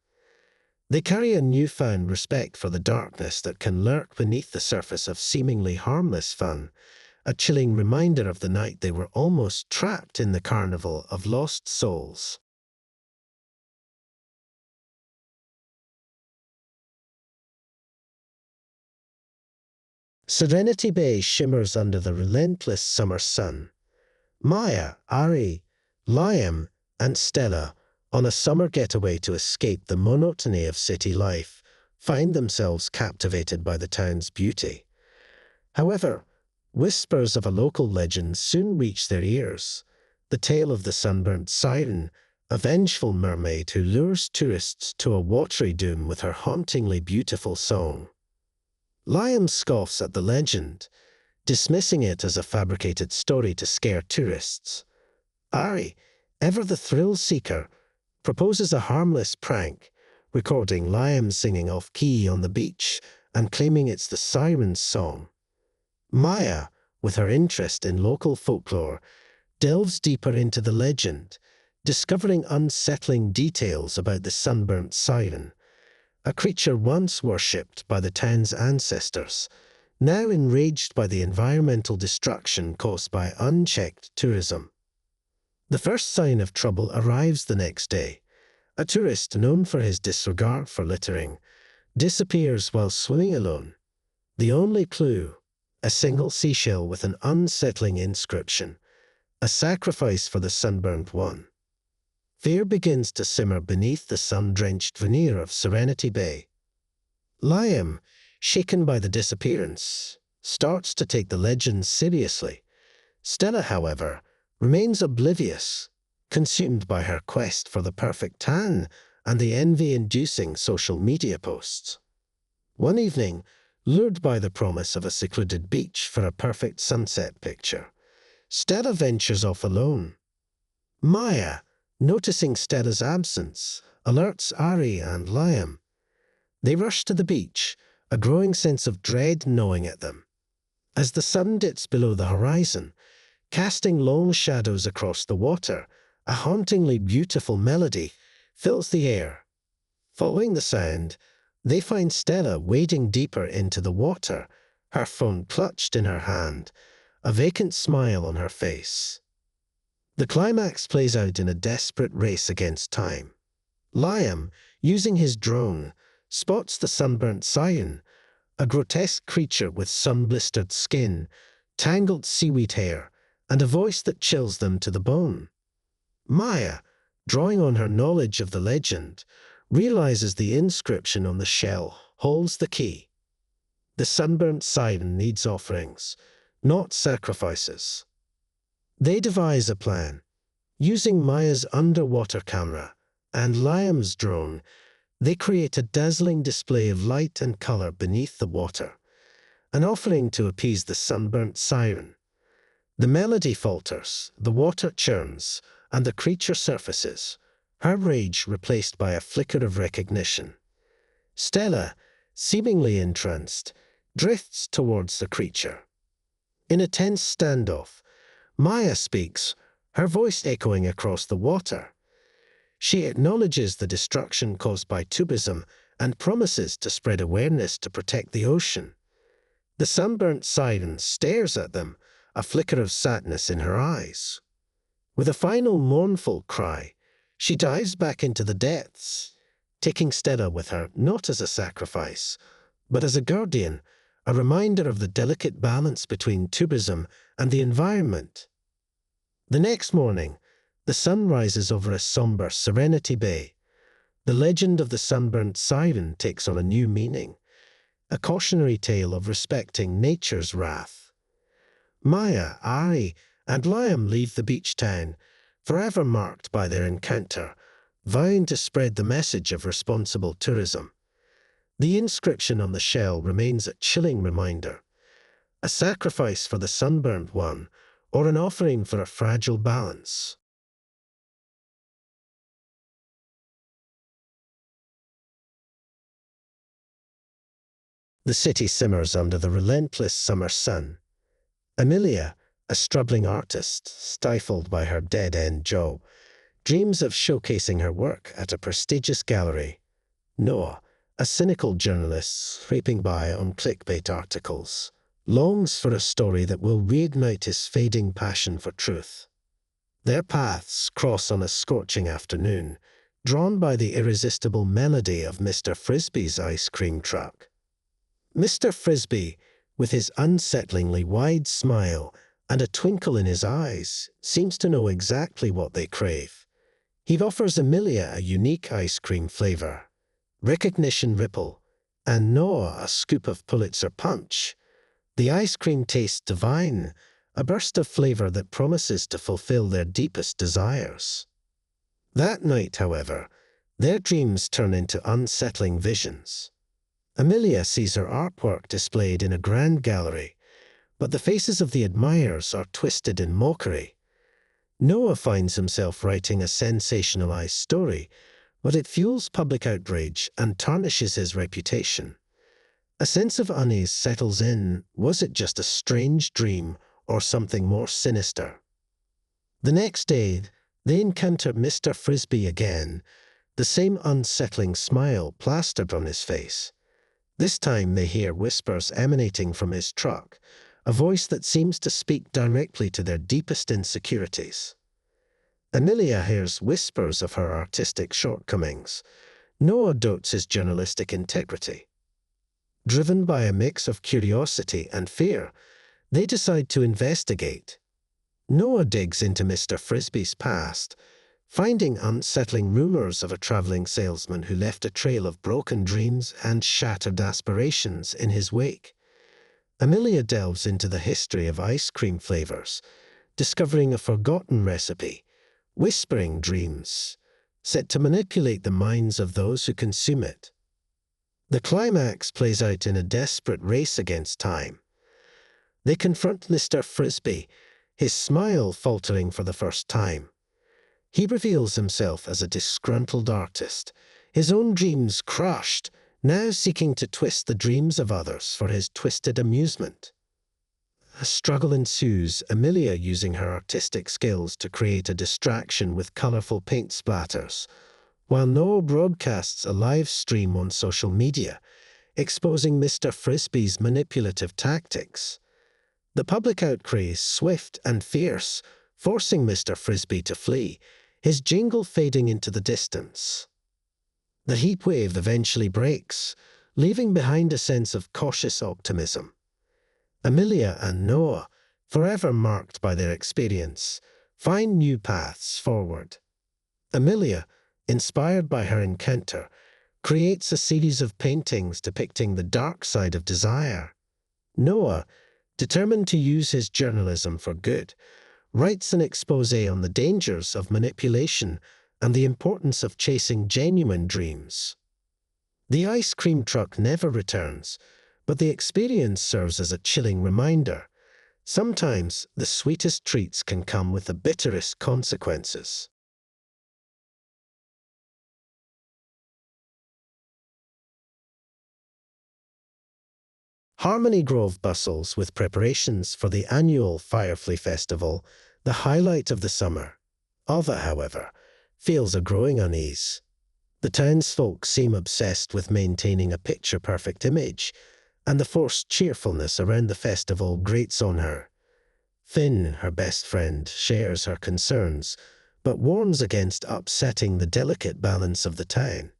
They carry a newfound respect for the darkness that can lurk beneath the surface of seemingly harmless fun, a chilling reminder of the night they were almost trapped in the carnival of lost souls. Serenity Bay shimmers under the relentless summer sun. Maya, Ari, Liam, and Stella, on a summer getaway to escape the monotony of city life, find themselves captivated by the town's beauty. However, whispers of a local legend soon reach their ears. The tale of the sunburnt siren, a vengeful mermaid who lures tourists to a watery doom with her hauntingly beautiful song. Liam scoffs at the legend, dismissing it as a fabricated story to scare tourists. Ari, ever the thrill-seeker, proposes a harmless prank, recording Liam singing off-key on the beach and claiming it's the siren's song. Maya, with her interest in local folklore, delves deeper into the legend, discovering unsettling details about the sunburnt siren, a creature once worshipped by the town's ancestors, now enraged by the environmental destruction caused by unchecked tourism. The first sign of trouble arrives the next day. A tourist known for his disregard for littering disappears while swimming alone. The only clue, a single seashell with an unsettling inscription, a sacrifice for the sunburnt one. Fear begins to simmer beneath the sun-drenched veneer of Serenity Bay. Liam, shaken by the disappearance, starts to take the legend seriously. Stella, however, remains oblivious, consumed by her quest for the perfect tan and the envy-inducing social media posts. One evening, lured by the promise of a secluded beach for a perfect sunset picture, Stella ventures off alone. Maya, noticing Stella's absence, alerts Ari and Liam. They rush to the beach, a growing sense of dread gnawing at them. As the sun dips below the horizon, casting long shadows across the water, a hauntingly beautiful melody fills the air. Following the sound, they find Stella wading deeper into the water, her phone clutched in her hand, a vacant smile on her face. The climax plays out in a desperate race against time. Liam, using his drone, spots the sunburnt siren, a grotesque creature with sun-blistered skin, tangled seaweed hair, and a voice that chills them to the bone. Maya, drawing on her knowledge of the legend, realizes the inscription on the shell holds the key. The sunburnt siren needs offerings, not sacrifices. They devise a plan. Using Maya's underwater camera and Liam's drone, they create a dazzling display of light and color beneath the water, an offering to appease the sunburnt siren. The melody falters, the water churns, and the creature surfaces, her rage replaced by a flicker of recognition. Stella, seemingly entranced, drifts towards the creature. In a tense standoff, Maya speaks, her voice echoing across the water. She acknowledges the destruction caused by tubism and promises to spread awareness to protect the ocean. The sunburnt siren stares at them, a flicker of sadness in her eyes. With a final mournful cry, she dives back into the depths, taking Stella with her not as a sacrifice, but as a guardian, a reminder of the delicate balance between tubism and the environment. The next morning, the sun rises over a somber Serenity Bay. The legend of the sunburnt siren takes on a new meaning, a cautionary tale of respecting nature's wrath. Maya, Ari, and Liam leave the beach town, forever marked by their encounter, vowing to spread the message of responsible tourism. The inscription on the shell remains a chilling reminder, a sacrifice for the sunburnt one, or an offering for a fragile balance. The city simmers under the relentless summer sun. Amelia, a struggling artist, stifled by her dead-end job, dreams of showcasing her work at a prestigious gallery. Noah, a cynical journalist scraping by on clickbait articles, longs for a story that will reignite his fading passion for truth. Their paths cross on a scorching afternoon, drawn by the irresistible melody of Mr. Frisbee's ice cream truck. Mr. Frisbee, with his unsettlingly wide smile and a twinkle in his eyes, seems to know exactly what they crave. He offers Amelia a unique ice cream flavor, recognition ripple, and Noah a scoop of Pulitzer punch. The ice cream tastes divine, a burst of flavor that promises to fulfill their deepest desires. That night, however, their dreams turn into unsettling visions. Amelia sees her artwork displayed in a grand gallery, but the faces of the admirers are twisted in mockery. Noah finds himself writing a sensationalized story, but it fuels public outrage and tarnishes his reputation. A sense of unease settles in. Was it just a strange dream or something more sinister? The next day, they encounter Mr. Frisbee again, the same unsettling smile plastered on his face. This time they hear whispers emanating from his truck, a voice that seems to speak directly to their deepest insecurities. Amelia hears whispers of her artistic shortcomings. Noah doubts his journalistic integrity. Driven by a mix of curiosity and fear, they decide to investigate. Noah digs into Mr. Frisbee's past, finding unsettling rumors of a traveling salesman who left a trail of broken dreams and shattered aspirations in his wake. Amelia delves into the history of ice cream flavors, discovering a forgotten recipe, whispering dreams, set to manipulate the minds of those who consume it. The climax plays out in a desperate race against time. They confront Mr. Frisby, his smile faltering for the first time. He reveals himself as a disgruntled artist, his own dreams crushed, now seeking to twist the dreams of others for his twisted amusement. A struggle ensues, Amelia using her artistic skills to create a distraction with colourful paint splatters, while Noah broadcasts a live stream on social media, exposing Mr. Frisby's manipulative tactics. The public outcry is swift and fierce, forcing Mr. Frisby to flee, his jingle fading into the distance. The heatwave eventually breaks, leaving behind a sense of cautious optimism. Amelia and Noah, forever marked by their experience, find new paths forward. Amelia, inspired by her encounter, creates a series of paintings depicting the dark side of desire. Noah, determined to use his journalism for good, writes an exposé on the dangers of manipulation and the importance of chasing genuine dreams. The ice cream truck never returns, but the experience serves as a chilling reminder. Sometimes the sweetest treats can come with the bitterest consequences. Harmony Grove bustles with preparations for the annual Firefly Festival, the highlight of the summer. Ava, however, feels a growing unease. The townsfolk seem obsessed with maintaining a picture-perfect image, and the forced cheerfulness around the festival grates on her. Finn, her best friend, shares her concerns, but warns against upsetting the delicate balance of the town.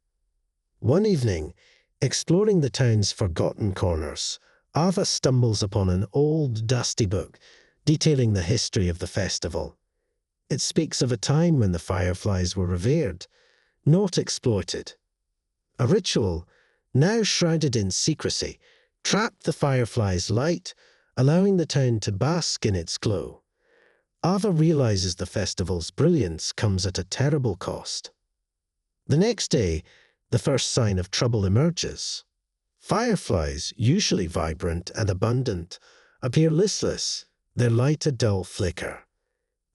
One evening, exploring the town's forgotten corners, Ava stumbles upon an old, dusty book detailing the history of the festival. It speaks of a time when the fireflies were revered, not exploited. A ritual, now shrouded in secrecy, trapped the fireflies' light, allowing the town to bask in its glow. Ava realizes the festival's brilliance comes at a terrible cost. The next day, the first sign of trouble emerges. Fireflies, usually vibrant and abundant, appear listless, their light a dull flicker.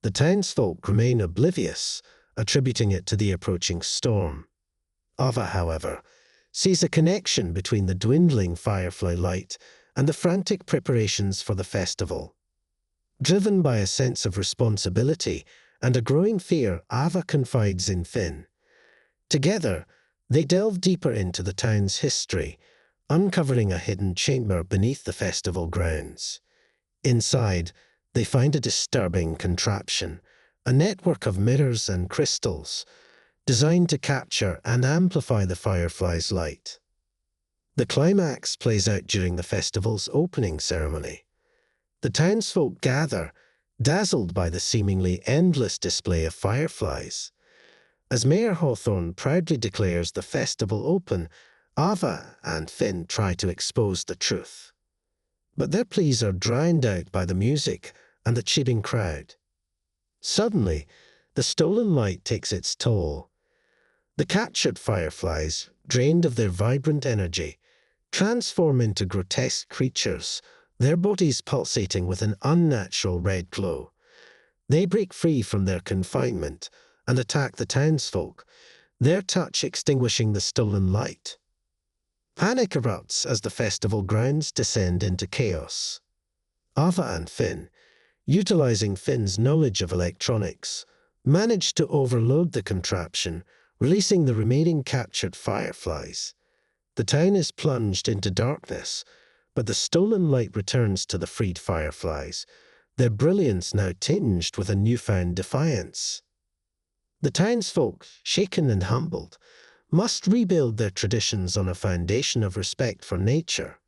The townsfolk remain oblivious, attributing it to the approaching storm. Ava, however, sees a connection between the dwindling firefly light and the frantic preparations for the festival. Driven by a sense of responsibility and a growing fear, Ava confides in Finn. Together, they delve deeper into the town's history, uncovering a hidden chamber beneath the festival grounds. Inside, they find a disturbing contraption, a network of mirrors and crystals, designed to capture and amplify the firefly's light. The climax plays out during the festival's opening ceremony. The townsfolk gather, dazzled by the seemingly endless display of fireflies. As Mayor Hawthorne proudly declares the festival open, Ava and Finn try to expose the truth. But their pleas are drowned out by the music and the cheering crowd. Suddenly, the stolen light takes its toll. The captured fireflies, drained of their vibrant energy, transform into grotesque creatures, their bodies pulsating with an unnatural red glow. They break free from their confinement and attack the townsfolk, their touch extinguishing the stolen light. Panic erupts as the festival grounds descend into chaos. Ava and Finn, utilizing Finn's knowledge of electronics, manage to overload the contraption, releasing the remaining captured fireflies. The town is plunged into darkness, but the stolen light returns to the freed fireflies, their brilliance now tinged with a newfound defiance. The townsfolk, shaken and humbled, must rebuild their traditions on a foundation of respect for nature.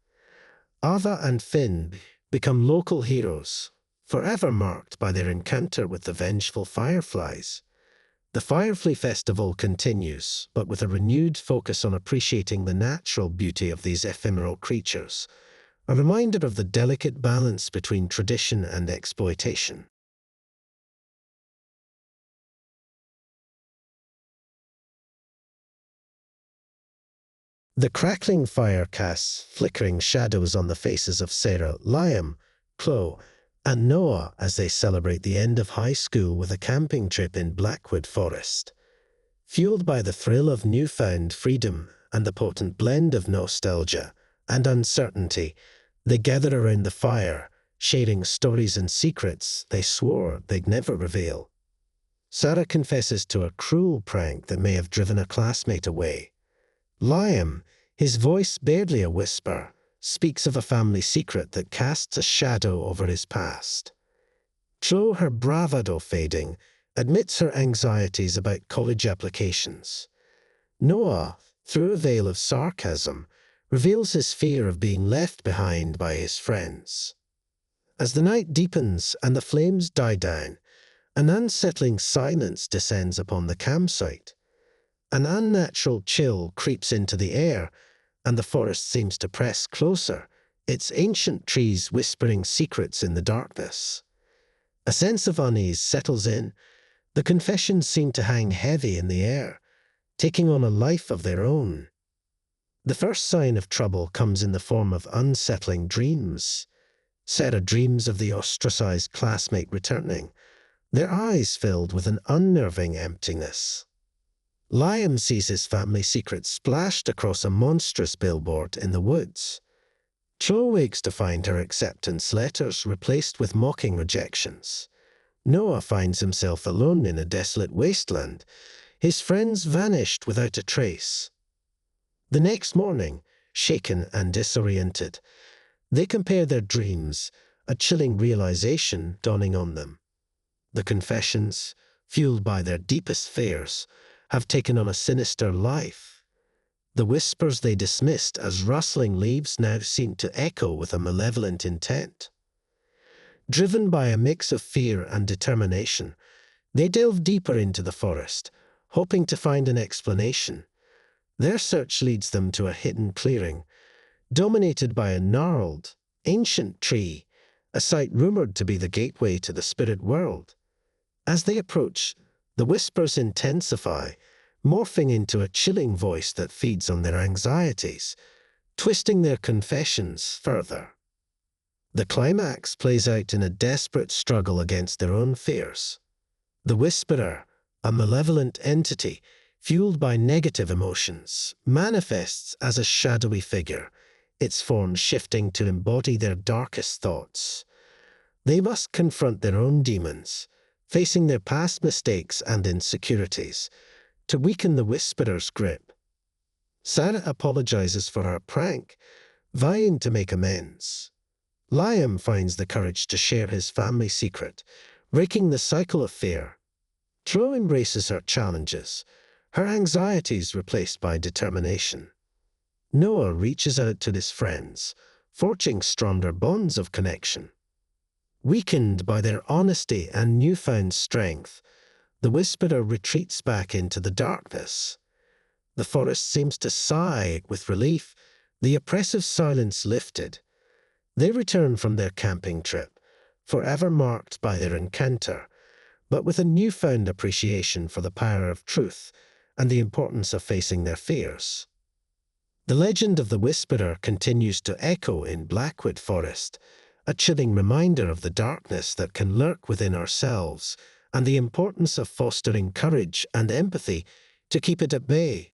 Ava and Finn become local heroes, forever marked by their encounter with the vengeful fireflies. The Firefly Festival continues, but with a renewed focus on appreciating the natural beauty of these ephemeral creatures, a reminder of the delicate balance between tradition and exploitation. The crackling fire casts flickering shadows on the faces of Sarah, Liam, Chloe, and Noah as they celebrate the end of high school with a camping trip in Blackwood Forest. Fueled by the thrill of newfound freedom and the potent blend of nostalgia and uncertainty, they gather around the fire, sharing stories and secrets they swore they'd never reveal. Sarah confesses to a cruel prank that may have driven a classmate away. Liam, his voice barely a whisper, speaks of a family secret that casts a shadow over his past. Chloe, her bravado fading, admits her anxieties about college applications. Noah, through a veil of sarcasm, reveals his fear of being left behind by his friends. As the night deepens and the flames die down, an unsettling silence descends upon the campsite. An unnatural chill creeps into the air, and the forest seems to press closer, its ancient trees whispering secrets in the darkness. A sense of unease settles in. The confessions seem to hang heavy in the air, taking on a life of their own. The first sign of trouble comes in the form of unsettling dreams. Sarah dreams of the ostracized classmate returning, their eyes filled with an unnerving emptiness. Liam sees his family secret splashed across a monstrous billboard in the woods. Chloe wakes to find her acceptance letters replaced with mocking rejections. Noah finds himself alone in a desolate wasteland, his friends vanished without a trace. The next morning, shaken and disoriented, they compare their dreams, a chilling realization dawning on them. The confessions, fueled by their deepest fears, have taken on a sinister life. The whispers they dismissed as rustling leaves now seem to echo with a malevolent intent. Driven by a mix of fear and determination, they delve deeper into the forest, hoping to find an explanation. Their search leads them to a hidden clearing, dominated by a gnarled, ancient tree, a site rumored to be the gateway to the spirit world. As they approach, the whispers intensify, morphing into a chilling voice that feeds on their anxieties, twisting their confessions further. The climax plays out in a desperate struggle against their own fears. The Whisperer, a malevolent entity fueled by negative emotions, manifests as a shadowy figure, its form shifting to embody their darkest thoughts. They must confront their own demons, facing their past mistakes and insecurities, to weaken the Whisperer's grip. Sarah apologizes for her prank, vying to make amends. Liam finds the courage to share his family secret, breaking the cycle of fear. Chloe embraces her challenges, her anxieties replaced by determination. Noah reaches out to his friends, forging stronger bonds of connection. Weakened by their honesty and newfound strength, the Whisperer retreats back into the darkness. The forest seems to sigh with relief, the oppressive silence lifted. They return from their camping trip, forever marked by their encounter, but with a newfound appreciation for the power of truth and the importance of facing their fears. The legend of the Whisperer continues to echo in Blackwood Forest, a chilling reminder of the darkness that can lurk within ourselves and the importance of fostering courage and empathy to keep it at bay.